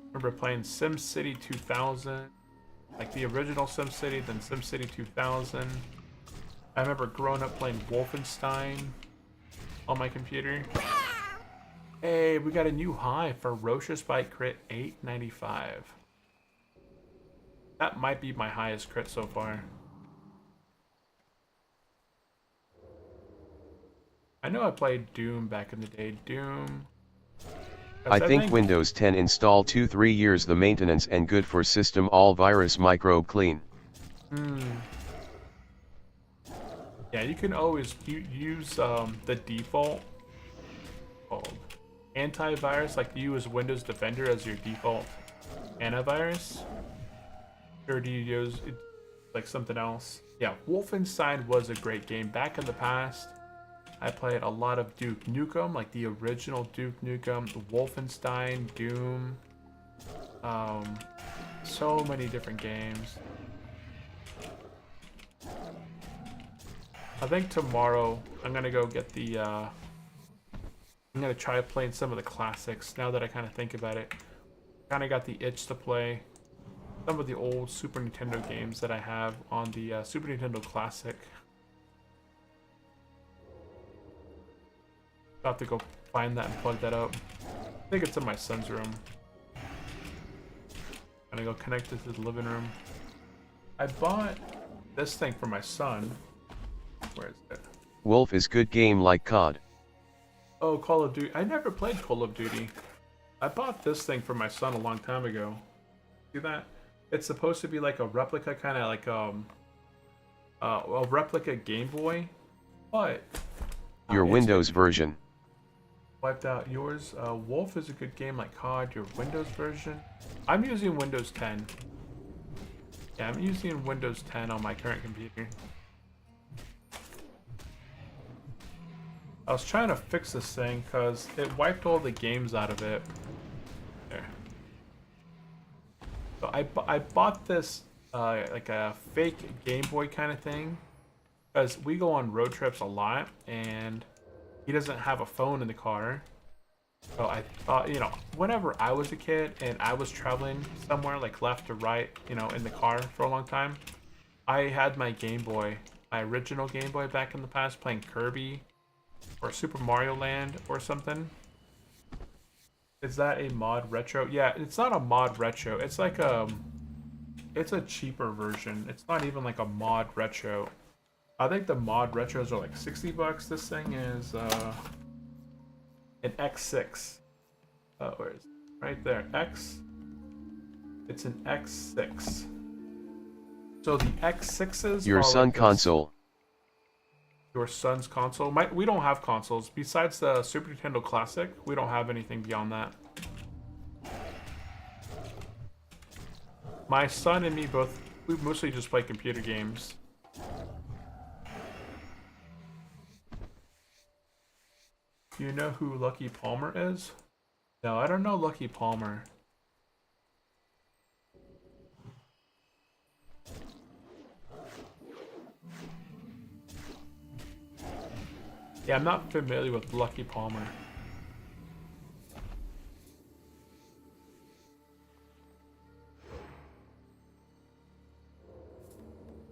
Remember playing SimCity 2000, like the original SimCity, then SimCity 2000. I remember growing up playing Wolfenstein on my computer. Hey, we got a new high for Ferocious Bite Crit 895. That might be my highest crit so far. I know I played Doom back in the day. Doom. I think Windows 10 install 2-3 years the maintenance and good for system all virus microbe clean. Yeah, you can always use the default called antivirus, like you use Windows Defender as your default antivirus. Or do you use like something else? Yeah, Wolfenstein was a great game back in the past. I played a lot of Duke Nukem, like the original Duke Nukem, Wolfenstein, Doom, so many different games. I think tomorrow I'm gonna go get the, I'm gonna try playing some of the classics now that I kind of think about it. Kind of got the itch to play some of the old Super Nintendo games that I have on the Super Nintendo Classic. I'll have to go find that and plug that up. I think it's in my son's room. I'm gonna go connect it to the living room. I bought this thing for my son. Where is it? Wolf is good game like COD. Oh, Call of Duty. I never played Call of Duty. I bought this thing for my son a long time ago. See that? It's supposed to be like a replica, kind of like a replica Game Boy, but Your Windows version. Wiped out yours. Wolf is a good game like COD. Your Windows version. I'm using Windows 10. Yeah, I'm using Windows 10 on my current computer. I was trying to fix this thing because it wiped all the games out of it. There. So I bought this like a fake Game Boy kind of thing because we go on road trips a lot and he doesn't have a phone in the car. So I thought, you know, whenever I was a kid and I was traveling somewhere like left or right, you know, in the car for a long time, I had my Game Boy, my original Game Boy back in the past, playing Kirby or Super Mario Land or something. Is that a mod retro? Yeah, it's not a mod retro. It's like it's a cheaper version. It's not even like a mod retro. I think the mod retros are like $60. This thing is an X6. Where is it? Right there. It's an X6. So the X6s. Your son like console. Your son's console. We don't have consoles besides the Super Nintendo Classic. We don't have anything beyond that. My son and me both. We mostly just play computer games. Do you know who Lucky Palmer is? No, I don't know Lucky Palmer. Yeah, I'm not familiar with Lucky Palmer.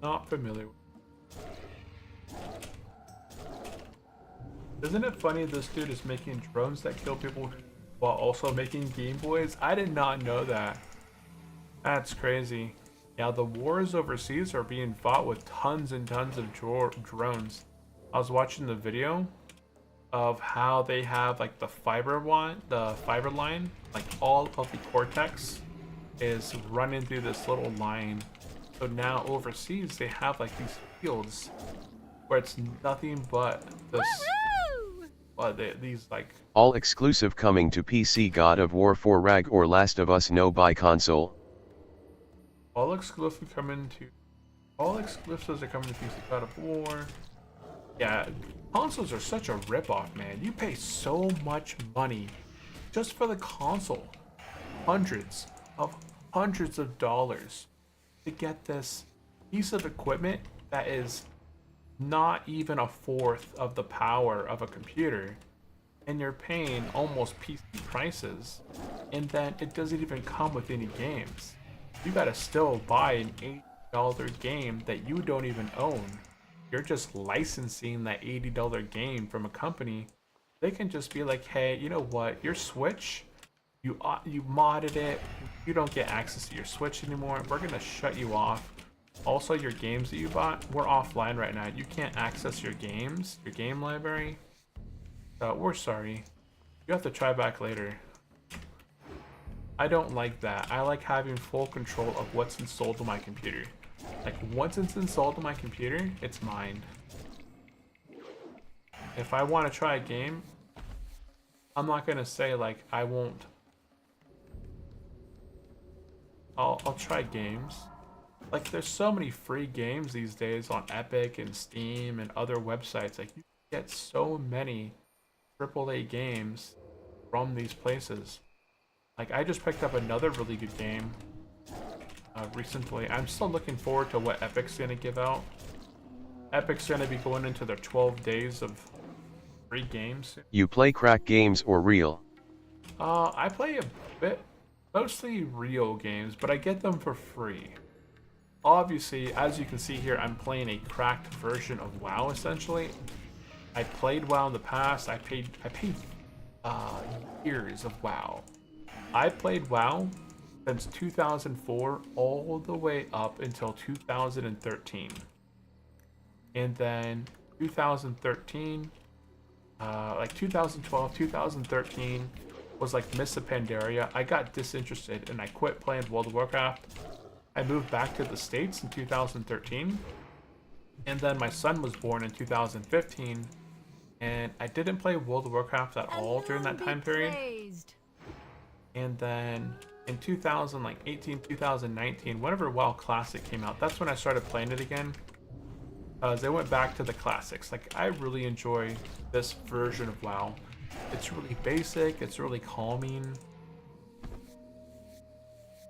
Not familiar with. Isn't it funny this dude is making drones that kill people while also making Game Boys? I did not know that. That's crazy. Yeah, the wars overseas are being fought with tons and tons of drones. I was watching the video of how they have like the fiber line, like all of the cortex is running through this little line. So now overseas they have like these fields where it's nothing but this, these like All exclusive coming to PC. God of War 4 RAG or Last of Us no buy console. all exclusives are coming to PC. God of War. Yeah, consoles are such a ripoff, man. You pay so much money just for the console. Hundreds of dollars to get this piece of equipment that is not even a fourth of the power of a computer, and you're paying almost PC prices, and then it doesn't even come with any games. You gotta still buy an $80 game that you don't even own. You're just licensing that $80 game from a company. They can just be like, hey, you know what, your Switch, you modded it, you don't get access to your Switch anymore, we're gonna shut you off. Also, your games that you bought, we're offline right now, you can't access your games, your game library, so we're sorry, you have to try back later. I don't like that. I like having full control of what's installed on my computer. Like, once it's installed on my computer, it's mine. If I want to try a game, I'm not gonna say like I won't. I'll try games. Like, there's so many free games these days on Epic and Steam and other websites. Like, you get so many AAA games from these places. Like, I just picked up another really good game recently. I'm still looking forward to what Epic's gonna give out. Epic's gonna be going into their 12 days of free games. You play crack games or real? I play a bit, mostly real games, but I get them for free. Obviously, as you can see here, I'm playing a cracked version of WoW, essentially. I played WoW in the past. I paid years of WoW. I played WoW since 2004 all the way up until 2013. And then 2013, like 2012, 2013 was like Mists of Pandaria. I got disinterested and I quit playing World of Warcraft. I moved back to the States in 2013. And then my son was born in 2015. And I didn't play World of Warcraft at all during that time period. And then in 2018, 2019, whenever WoWClassic came out, that's when I started playing it again. They went back to the classics. Like, I really enjoy this version of WoW. It's really basic, it's really calming.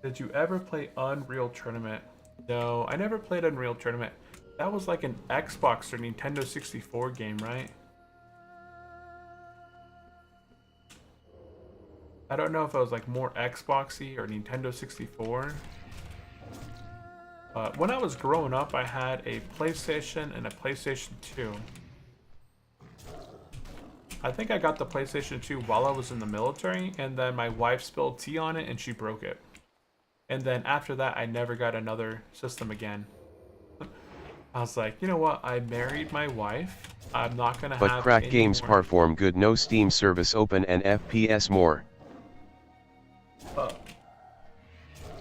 Did you ever play Unreal Tournament? No, I never played Unreal Tournament. That was like an Xbox or Nintendo 64 game, right? I don't know if it was like more Xboxy or Nintendo 64. But when I was growing up, I had a PlayStation and a PlayStation 2. I think I got the PlayStation 2 while I was in the military, and then my wife spilled tea on it and she broke it. And then after that, I never got another system again. I was like, you know what? I married my wife. I'm not gonna have. But crack any games more. perform good. No Steam service open and FPS more.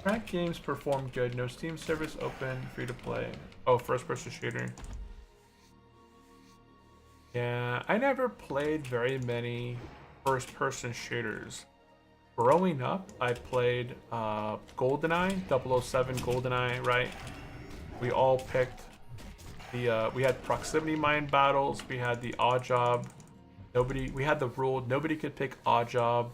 Crack games perform good. No Steam service open. Free to play. Oh, first person shooter. Yeah, I never played very many first person shooters. Growing up, I played GoldenEye, 007 GoldenEye, right? We all picked the, we had proximity mine battles, we had the odd job. We had the rule, nobody could pick odd job.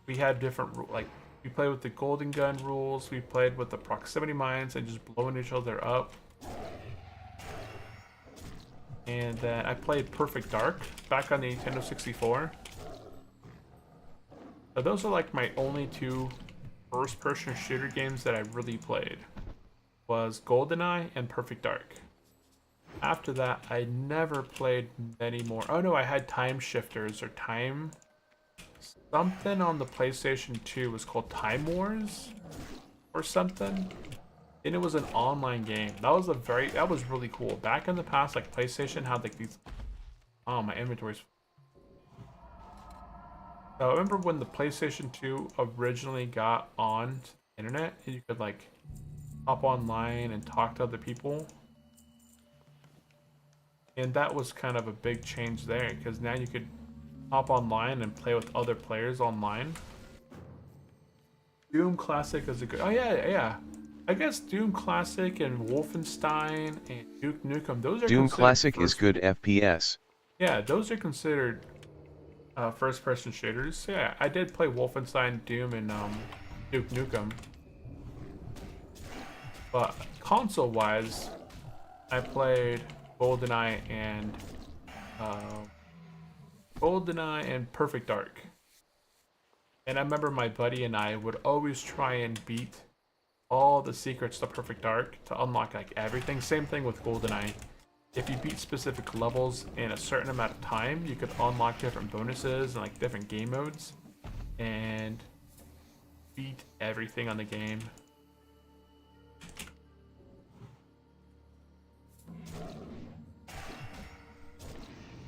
We had different, like, we played with the golden gun rules, we played with the proximity mines and just blowing each other up. And then I played Perfect Dark back on the Nintendo 64. So those are like my only two first-person shooter games that I really played. Was GoldenEye and Perfect Dark. After that, I never played many more. Oh no, I had Time Shifters or Time... something on the PlayStation 2 was called Time Wars or something. And it was an online game. That was really cool. Back in the past, like PlayStation had like these. Oh, my inventory's. So I remember when the PlayStation 2 originally got on the internet, you could like hop online and talk to other people. And that was kind of a big change there, because now you could hop online and play with other players online. Doom Classic is a good... Oh, yeah. I guess Doom Classic and Wolfenstein and Duke Nukem, those are Doom considered Classic is good FPS. Yeah, those are considered first-person shooters. So yeah, I did play Wolfenstein, Doom, and Duke Nukem. But console-wise, I played GoldenEye and Perfect Dark. And I remember my buddy and I would always try and beat all the secrets to Perfect Dark to unlock like everything. Same thing with GoldenEye. If you beat specific levels in a certain amount of time, you could unlock different bonuses and like different game modes and beat everything on the game.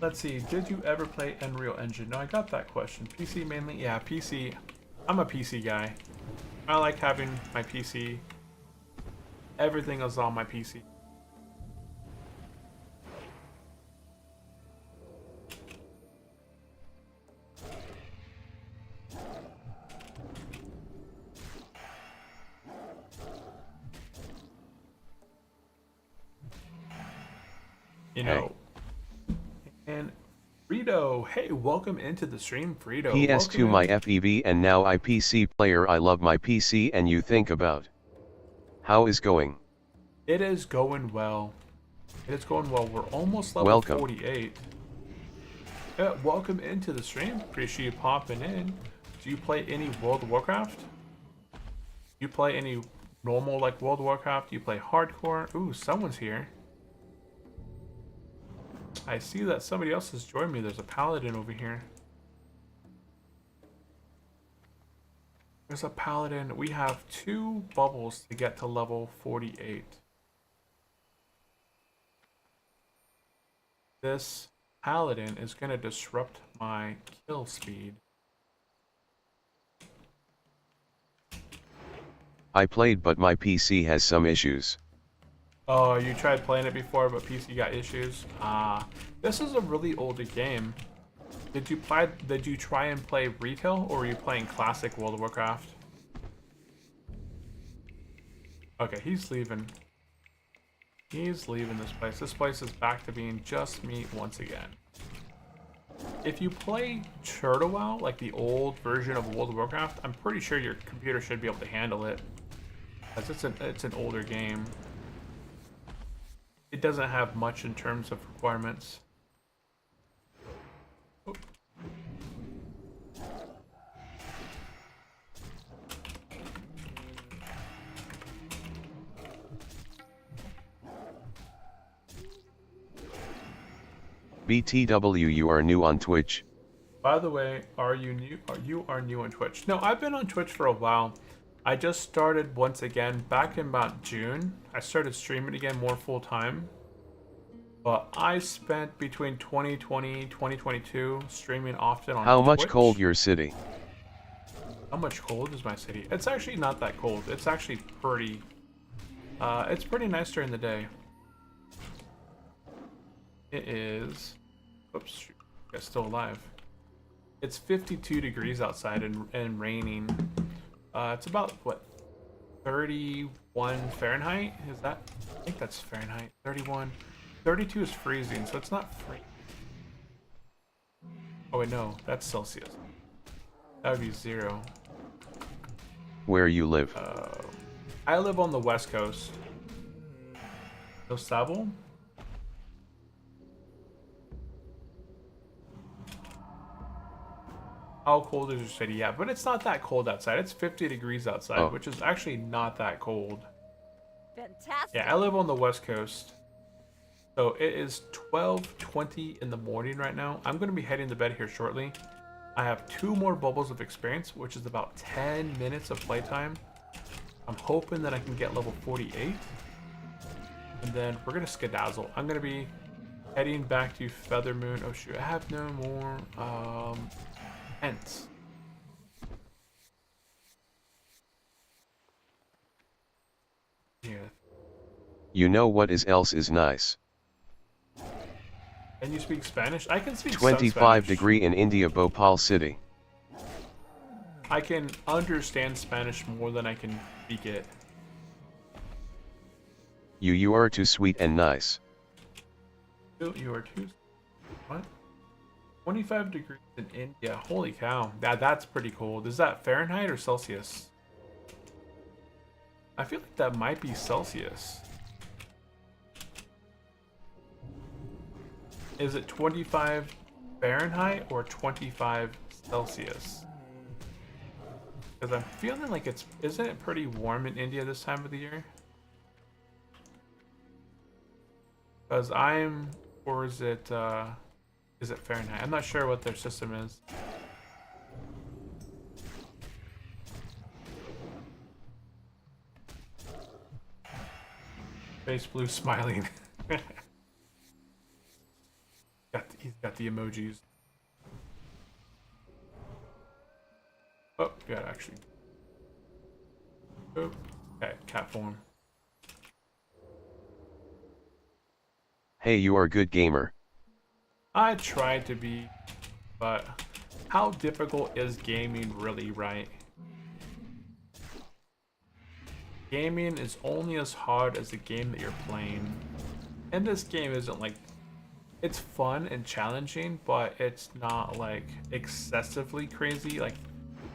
Let's see, did you ever play Unreal Engine? No, I got that question. PC mainly? Yeah, PC. I'm a PC guy. I like having my PC. Everything is on my PC. You know. And Frito, hey, welcome into the stream, Frito. PS2 my FEV and now I PC player. I love my PC and you think about. How is going? It is going well. It is going well. We're almost level 48. Yeah, welcome into the stream. Appreciate you popping in. Do you play any World of Warcraft? Do you play any normal like World of Warcraft? Do you play hardcore? Ooh, someone's here. I see that somebody else has joined me. There's a paladin over here. There's a paladin. We have 2 bubbles to get to level 48. This paladin is going to disrupt my kill speed. I played but my PC has some issues. Oh, you tried playing it before, but PC got issues. This is a really older game. Did you try and play retail, or were you playing classic World of Warcraft? Okay, he's leaving. He's leaving this place. This place is back to being just meat once again. If you play Turtle WoW, like the old version of World of Warcraft, I'm pretty sure your computer should be able to handle it, because it's an older game. It doesn't have much in terms of requirements. Oh. BTW, you are new on Twitch. By the way, are you new? You are new on Twitch? No, I've been on Twitch for a while. I just started once again back in about June. I started streaming again more full time. But I spent between 2020 2022 streaming often on Twitch. How much cold your city? How much cold is my city? It's actually not that cold. It's actually pretty it's pretty nice during the day. It is, oops, shoot, it's still alive. It's 52 degrees outside and raining. It's about, what, 31 Fahrenheit? Is that? I think that's Fahrenheit. 31. 32 is freezing, so it's not free. Oh, wait, no. That's Celsius. That would be 0. Where you live? I live on the West Coast. No Sable? How cold is your city? Yeah, but it's not that cold outside. It's 50 degrees outside, which is actually not that cold. Fantastic. Yeah, I live on the West Coast. So it is 12:20 in the morning right now. I'm going to be heading to bed here shortly. I have 2 more bubbles of experience, which is about 10 minutes of playtime. I'm hoping that I can get level 48. And then we're going to skedazzle. I'm going to be heading back to Feather Moon. Oh shoot, I have no more tents. You know what is else is nice. Can you speak Spanish? I can speak some 25 Spanish. degree in India, Bhopal city. I can understand Spanish more than I can speak it. You are too sweet and nice. You are too. What? 25 degrees in India. Holy cow. That's pretty cold. Is that Fahrenheit or Celsius? I feel like that might be Celsius. Is it 25 Fahrenheit or 25 Celsius? Because I'm feeling like isn't it pretty warm in India this time of the year? Because or is it Fahrenheit? I'm not sure what their system is. Face blue smiling. He's got the emojis. Oh, yeah, actually. Oh, okay, cat form. Hey, you are good gamer. I tried to be, but how difficult is gaming really, right? Gaming is only as hard as the game that you're playing. And this game isn't like, it's fun and challenging, but it's not like excessively crazy. Like,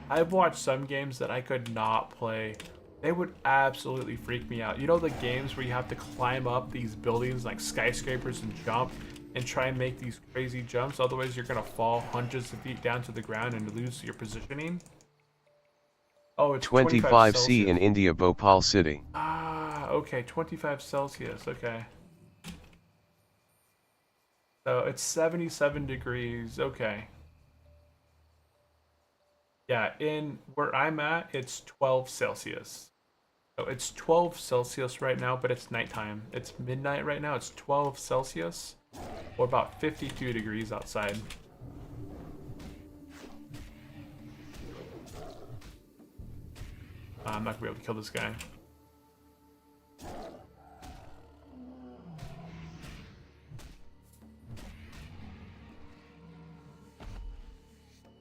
I've watched some games that I could not play. They would absolutely freak me out. You know the games where you have to climb up these buildings like skyscrapers and jump and try and make these crazy jumps, otherwise you're gonna fall hundreds of feet down to the ground and lose your positioning? Oh, it's 25 Celsius. C in India, Bhopal city. Ah, okay, 25 Celsius, okay. So it's 77 degrees, okay. Yeah, in where I'm at, it's 12 Celsius. So it's 12 Celsius right now, but it's nighttime. It's midnight right now, it's 12 Celsius, or about 52 degrees outside. I'm not gonna be able to kill this guy.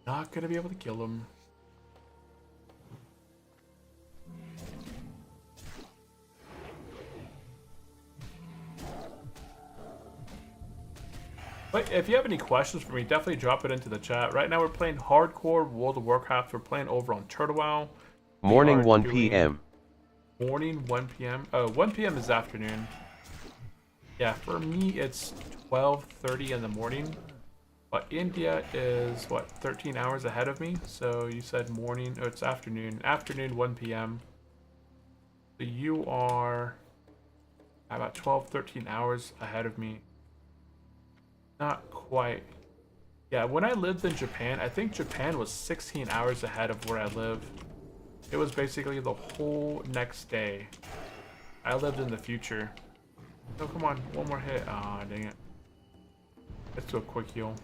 Not gonna be able to kill him. But if you have any questions for me, definitely drop it into the chat. Right now we're playing hardcore World of Warcraft. We're playing over on TurtleWow. Morning 1 p.m. Morning 1 p.m. Oh, 1 p.m. is afternoon. Yeah, for me it's 12:30 in the morning. But India is what, 13 hours ahead of me? So you said morning, oh, it's afternoon. Afternoon 1 p.m. So you are about 12, 13 hours ahead of me. Not quite. Yeah, when I lived in Japan, I think Japan was 16 hours ahead of where I live. It was basically the whole next day. I lived in the future. Oh, come on, one more hit. Ah, dang it. Let's do a quick heal.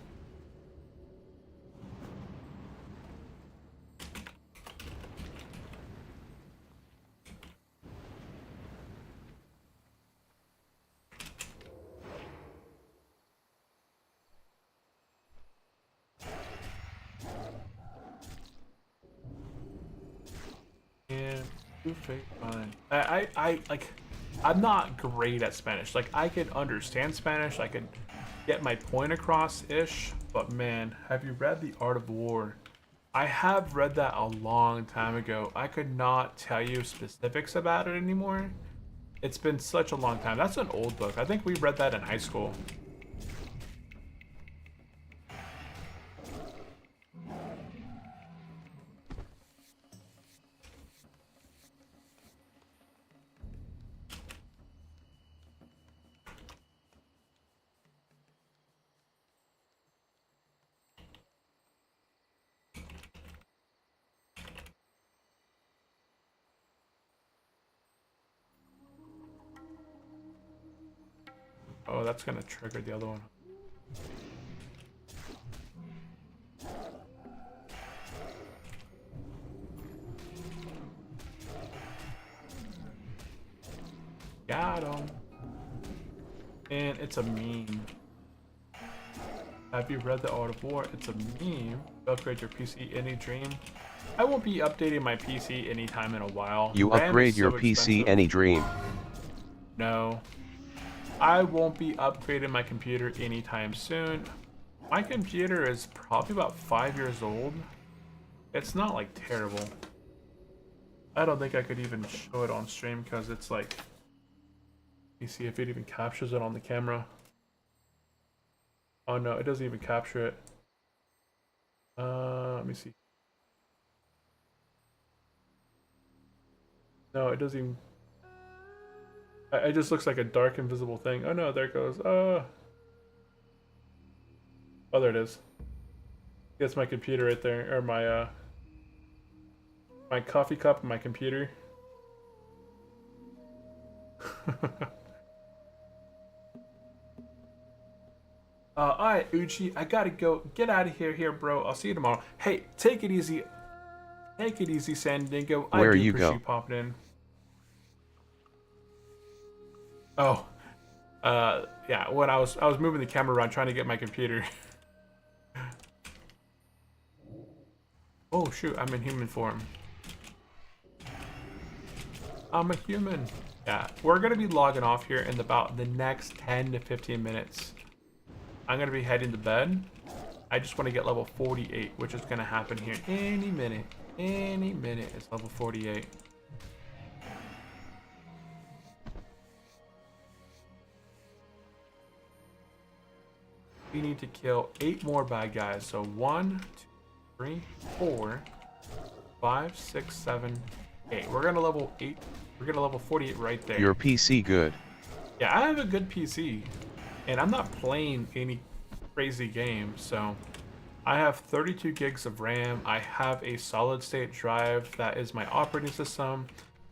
Fine. I like, I'm not great at Spanish. Like, I can understand Spanish, I can get my point across ish, but man, have you read The Art of War? I have read that a long time ago. I could not tell you specifics about it anymore. It's been such a long time. That's an old book. I think we read that in high school. Oh, that's gonna trigger the other one. Got him. And it's a meme. Have you read the Art of War? It's a meme. Upgrade your PC any dream. I won't be updating my PC anytime in a while. You RAM upgrade is your so PC expensive. any dream. No. I won't be upgrading my computer anytime soon. My computer is probably about 5 years old. It's not like terrible. I don't think I could even show it on stream because it's like, let me see if it even captures it on the camera. Oh no, it doesn't even capture it. Let me see. No, it doesn't even. It just looks like a dark invisible thing. Oh no, there it goes. Oh, there it is. That's my computer right there, or my my coffee cup and my computer. Alright, Uchi, I gotta go. Get out of here, bro. I'll see you tomorrow. Hey, take it easy. Take it easy, Sandingo. I Where do you appreciate go? you popping in. Oh, yeah. When I was moving the camera around trying to get my computer. Oh shoot, I'm in human form. I'm a human. Yeah, we're gonna be logging off here in about the next 10 to 15 minutes. I'm gonna be heading to bed. I just want to get level 48, which is gonna happen here any minute. Any minute it's level 48. We need to kill 8 more bad guys. So 1, 2, 3, 4, 5, 6, 7, 8. We're gonna level 8. We're gonna level 48 right there. Your PC good. Yeah, I have a good PC, and I'm not playing any crazy games. So I have 32 gigs of RAM. I have a solid state drive that is my operating system.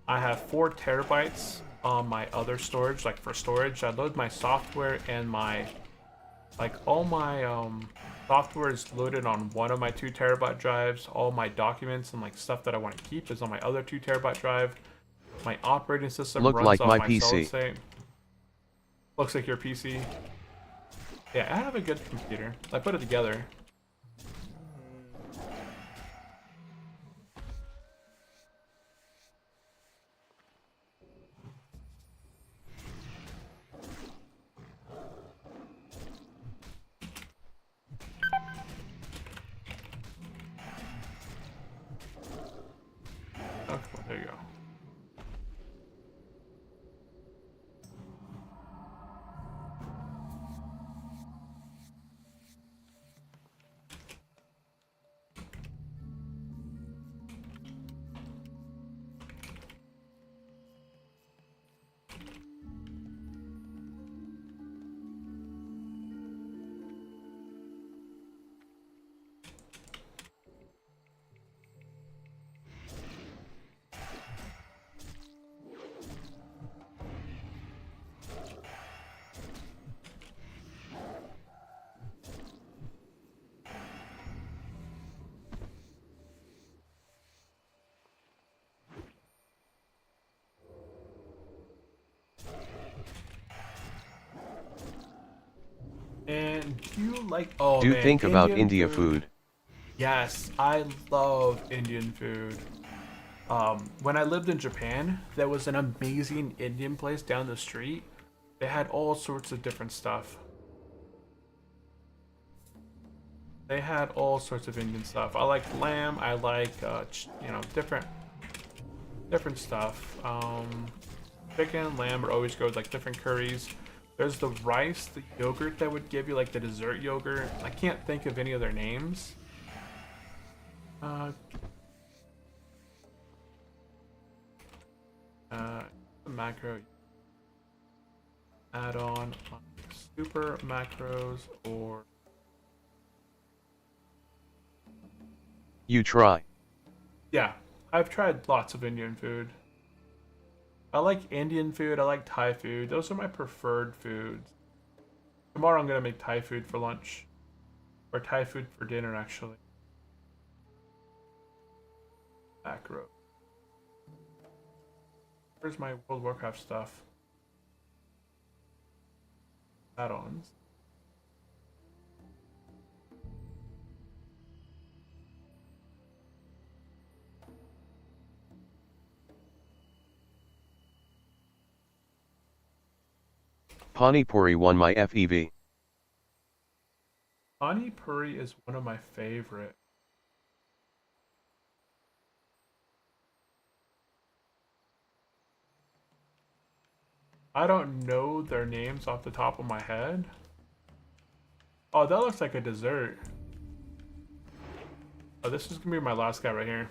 I have 4 terabytes on my other storage, like for storage. I load my software and my, like all my software is loaded on one of my 2 terabyte drives. All my documents and like stuff that I want to keep is on my other 2 terabyte drive. My operating system Look runs like off my my solid PC. state. Looks like your PC. Yeah, I have a good computer. I put it together. Oh, cool. There you go. And do you like? Oh Do man, think about Indian India food. Yes, I love Indian food. When I lived in Japan, there was an amazing Indian place down the street. They had all sorts of different stuff. They had all sorts of Indian stuff. I like lamb. I like different stuff. Chicken, lamb, or always go with like different curries. There's the rice, the yogurt that would give you like the dessert yogurt. I can't think of any of their names. The macro add on super macros or You try. yeah, I've tried lots of Indian food. I like Indian food, I like Thai food. Those are my preferred foods. Tomorrow I'm gonna make Thai food for lunch. Or Thai food for dinner actually. Macro. Where's my World of Warcraft stuff? add-ons. Pani Puri won my FEV. Pani Puri is one of my favorite. I don't know their names off the top of my head. Oh, that looks like a dessert. Oh, this is gonna be my last guy right here.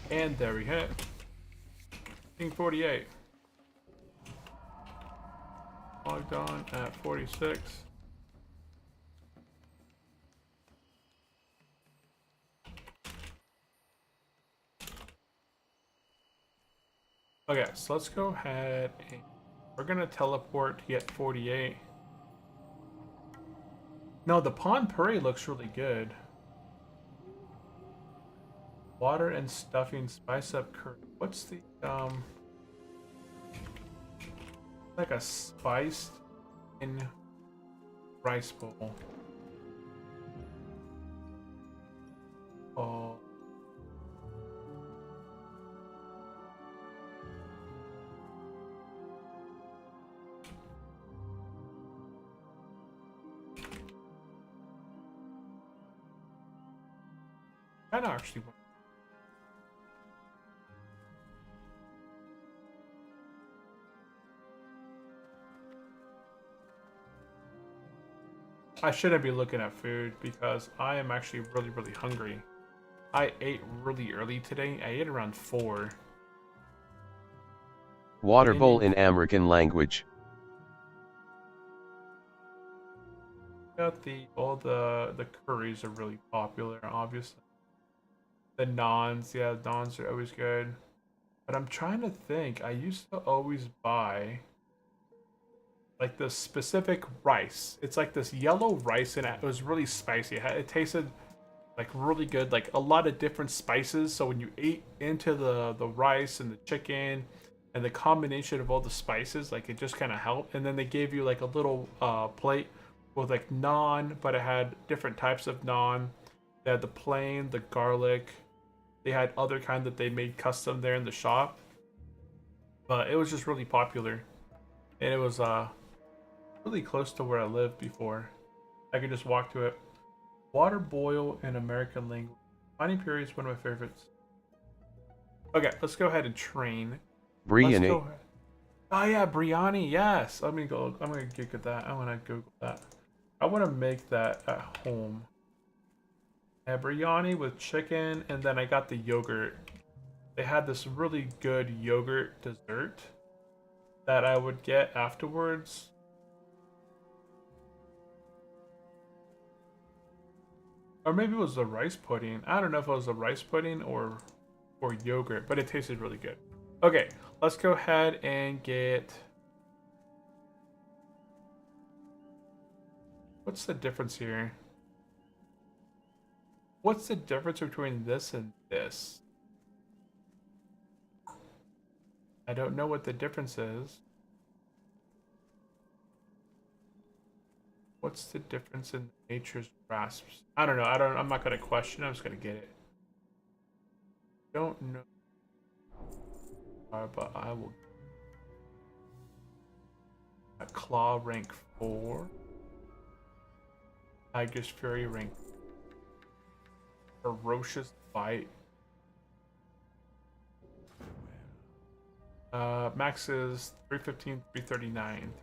And there we hit. King 48. Logged on at 46. Okay, so let's go ahead and we're gonna teleport to get 48. No, the Pon Puri looks really good. Water and stuffing, spice up curry. What's the like a spiced in rice bowl. Oh. I don't actually want. I shouldn't be looking at food because I am actually really hungry. I ate really early today. I ate around 4. Water bowl in American language. Got all the curries are really popular, obviously. The naans, yeah, the naans are always good. But I'm trying to think. I used to always buy like this specific rice. It's like this yellow rice, and it was really spicy. It tasted like really good, like a lot of different spices. So when you ate into the rice and the chicken and the combination of all the spices, like it just kind of helped. And then they gave you like a little plate with like naan, but it had different types of naan. They had the plain, the garlic. They had other kind that they made custom there in the shop. But it was just really popular, and it was really close to where I lived before. I could just walk to it. Water boil in American language. Pani Puri is one of my favorites. Okay, let's go ahead and train. Biryani. Oh yeah, biryani. Yes, I'm gonna Google that. I'm gonna Google that. I want to make that at home. Yeah, biryani with chicken, and then I got the yogurt. They had this really good yogurt dessert that I would get afterwards. Or maybe it was the rice pudding. I don't know if it was the rice pudding or yogurt, but it tasted really good. Okay, let's go ahead and get... What's the difference here? What's the difference between this and this? I don't know what the difference is. What's the difference in nature's grasps? I don't know. I'm not gonna question. I'm just gonna get it. Don't know. But I will. A claw rank 4. Tiger's Fury rank. Ferocious bite. Max is 315, 339.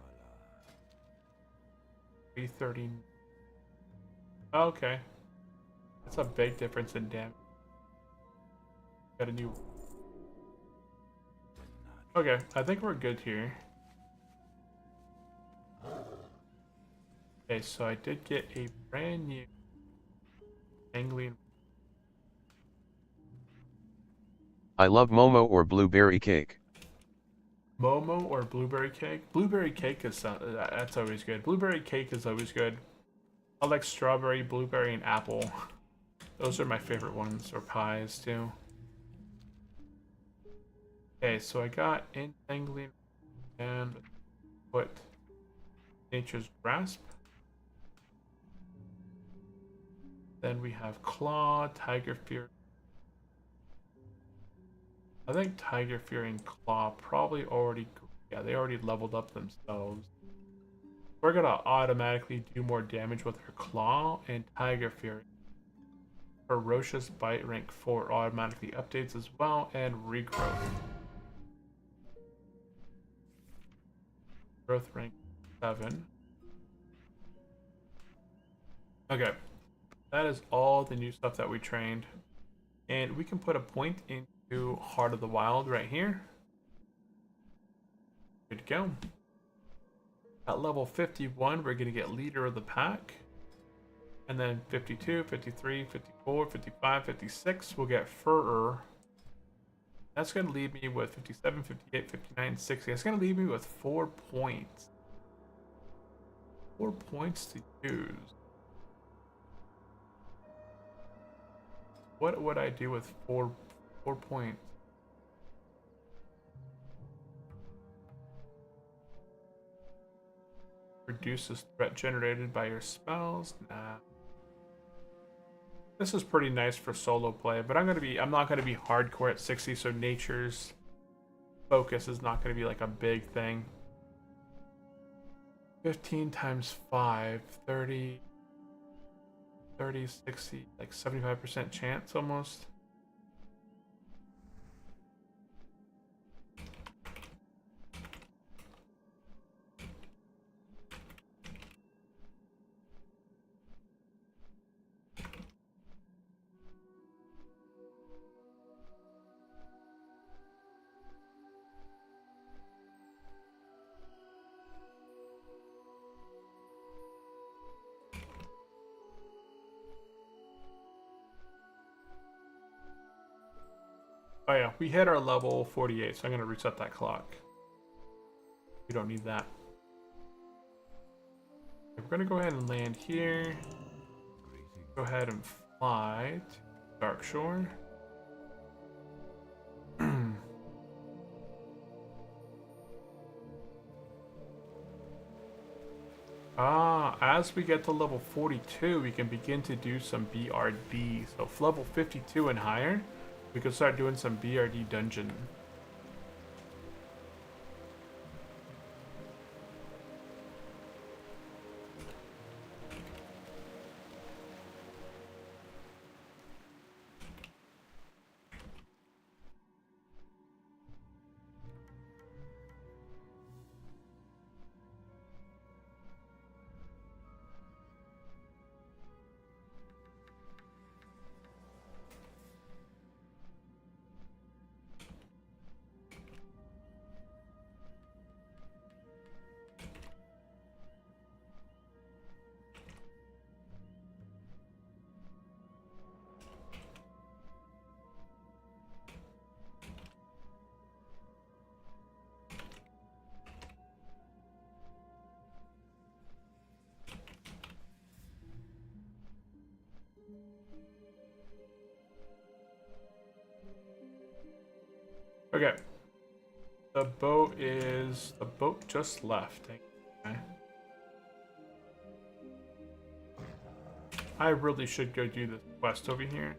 330. Okay. That's a big difference in damage. Got a new. Okay, I think we're good here. Okay, so I did get a brand new angling. I love Momo or blueberry cake. Momo or blueberry cake? Blueberry cake is that's always good. Blueberry cake is always good. I like strawberry, blueberry, and apple. Those are my favorite ones, or pies too. Okay, so I got entangling and put nature's grasp. Then we have claw, tiger fury. I think tiger fury and claw probably already, yeah, they already leveled up themselves. We're gonna automatically do more damage with her claw and tiger fury. Ferocious bite rank 4 automatically updates as well, and regrowth. Growth rank 7. Okay, that is all the new stuff that we trained, and we can put a point into Heart of the Wild right here. Good to go. At level 51, we're gonna get Leader of the Pack. And then 52, 53, 54, 55, 56, we'll get Furrer. That's going to leave me with 57, 58, 59, 60. That's going to leave me with 4 points. 4 points to use. What would I do with 4 points? Reduces threat generated by your spells. Nah. This is pretty nice for solo play, but I'm not gonna be hardcore at 60, so nature's focus is not gonna be like a big thing. 15 times 5, 30, 60, like 75% chance almost. Oh yeah, we hit our level 48, so I'm gonna reset that clock. We don't need that. We're gonna go ahead and land here. Go ahead and fly to Darkshore. As we get to level 42, we can begin to do some BRD. So level 52 and higher, we can start doing some BRD dungeon. Okay. The boat just left. Okay. I really should go do this quest over here.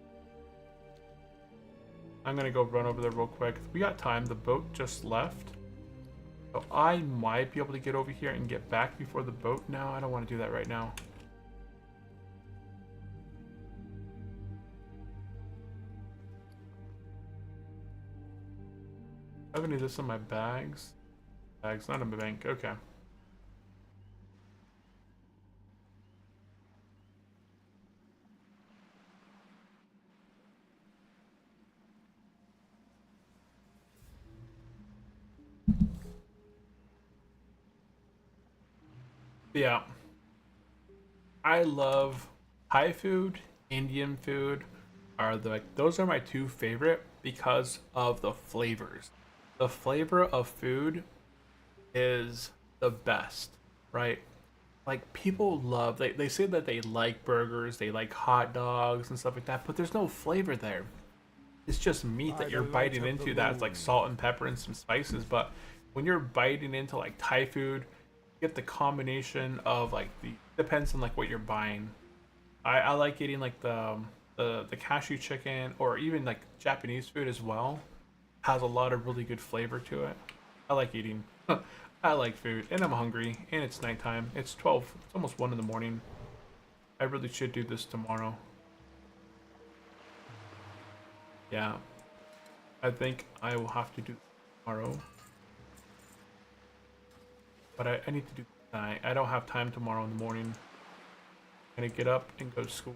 I'm gonna go run over there real quick. We got time. The boat just left. So I might be able to get over here and get back before the boat. No, I don't want to do that right now. I'm gonna need this in my bags. Bags, not in my bank. Okay. Yeah. I love Thai food, Indian food are those are my two favorite because of the flavors. The flavor of food is the best, right? like people love they say that they like burgers, they like hot dogs and stuff like that, but there's no flavor there. It's just meat that By you're the light biting of the into that's like moon. salt and pepper and some spices. But when you're biting into like Thai food, you get the combination of like the depends on like what you're buying. I like eating like the cashew chicken or even like Japanese food as well. Has a lot of really good flavor to it. I like eating. I like food, and I'm hungry, and it's nighttime. It's 12. It's almost 1 in the morning. I really should do this tomorrow. Yeah, I think I will have to do tomorrow. But I need to do tonight. I don't have time tomorrow in the morning. I'm gonna get up and go to school.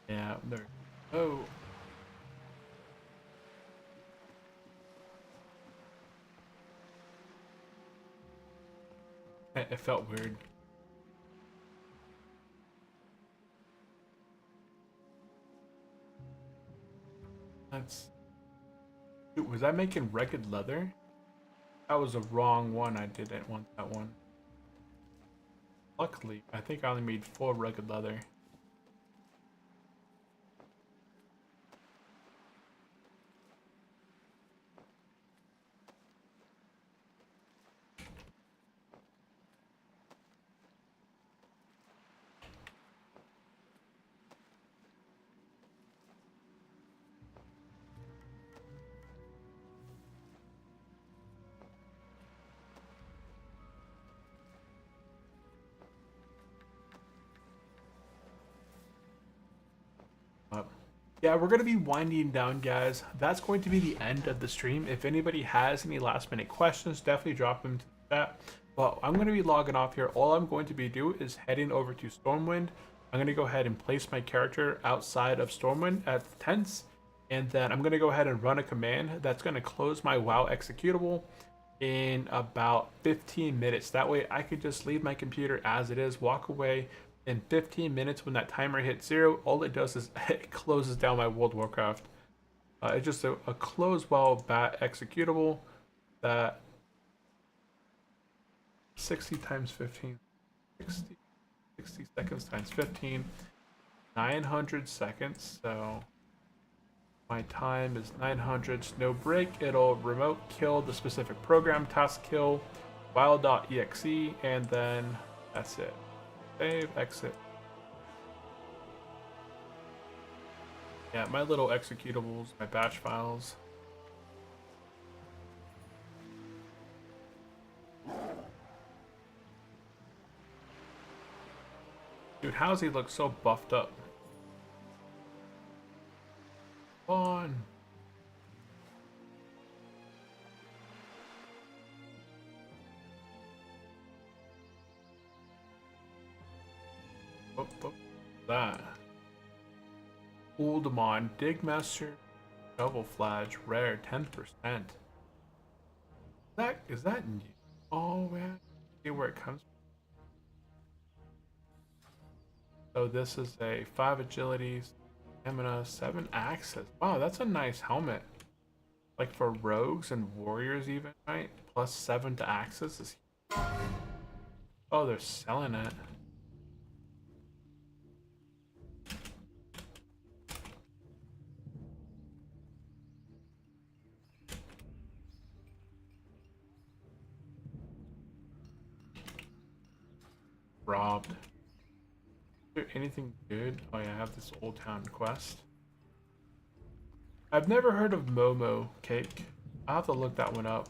Yeah, there. Oh, it felt weird. That's. Dude, was I making rugged leather? That was a wrong one. I didn't want that one. Luckily, I think I only made 4 rugged leather. Yeah, we're going to be winding down, guys. That's going to be the end of the stream. If anybody has any last minute questions, definitely drop them to the chat. But I'm going to be logging off here. All I'm going to be doing is heading over to Stormwind. I'm going to go ahead and place my character outside of Stormwind at the tents. And then I'm going to go ahead and run a command that's going to close my WoW executable in about 15 minutes. That way I could just leave my computer as it is, walk away. In 15 minutes, when that timer hits 0, all it does is it closes down my World of Warcraft. It's just a close while bat executable that 60 times 15, 60 seconds times 15, 900 seconds. So my time is 900, no break. It'll remote kill the specific program, task kill, wild.exe, and then that's it. Save, exit. Yeah, my little executables, my batch files. Dude, how's he look so buffed up? On. Oh, that. Uldamon, Digmaster, Shovel Flash, rare, 10%. Is that new? Oh man, see where it comes from. So this is a 5 agility, stamina, 7 access. Wow, that's a nice helmet. Like for rogues and warriors even, right? Plus 7 to access is. Oh, they're selling it. Robbed. Is there anything good? Oh yeah, I have this Old Town quest. I've never heard of Momo Cake. I'll have to look that one up.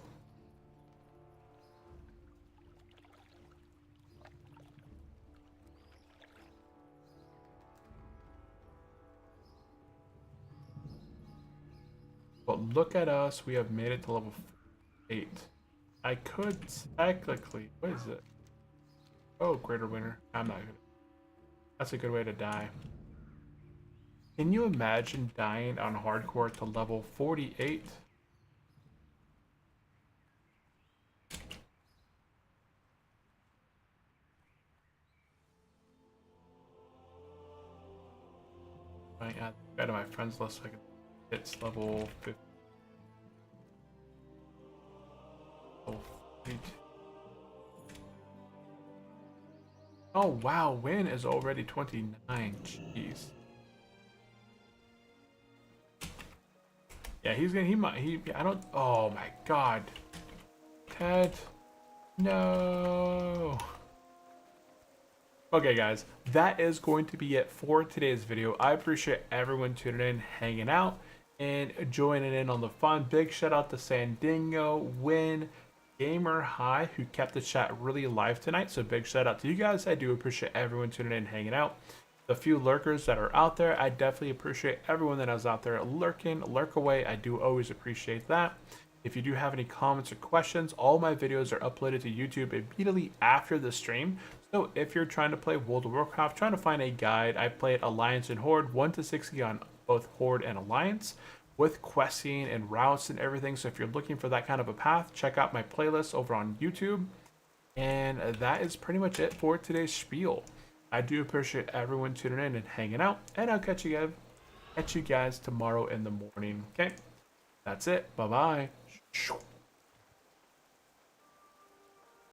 But But look at us. We have made it to level 8. I could technically... What is it? Oh, greater winner. I'm not good. That's a good way to die. Can you imagine dying on hardcore to level 48? I add that to my friends list so I can hit level 50. Level 42. Oh wow, win is already 29. Jeez. Yeah, he's gonna. I don't. Oh my God. Ted. No. Okay, guys, that is going to be it for today's video. I appreciate everyone tuning in, hanging out, and joining in on the fun. Big shout out to Sandingo, Win, Gamer High, who kept the chat really live tonight. So big shout out to you guys. I do appreciate everyone tuning in, hanging out. The few lurkers that are out there, I definitely appreciate everyone that is out there lurking. Lurk away. I do always appreciate that. If you do have any comments or questions, all my videos are uploaded to YouTube immediately after the stream. So if you're trying to play World of Warcraft, trying to find a guide, I played Alliance and Horde 1 to 60 on both Horde and Alliance with questing and routes and everything. So if you're looking for that kind of a path, check out my playlist over on YouTube. And that is pretty much it for today's spiel. I do appreciate everyone tuning in and hanging out, and I'll catch you guys tomorrow in the morning. Okay, that's it. Bye bye.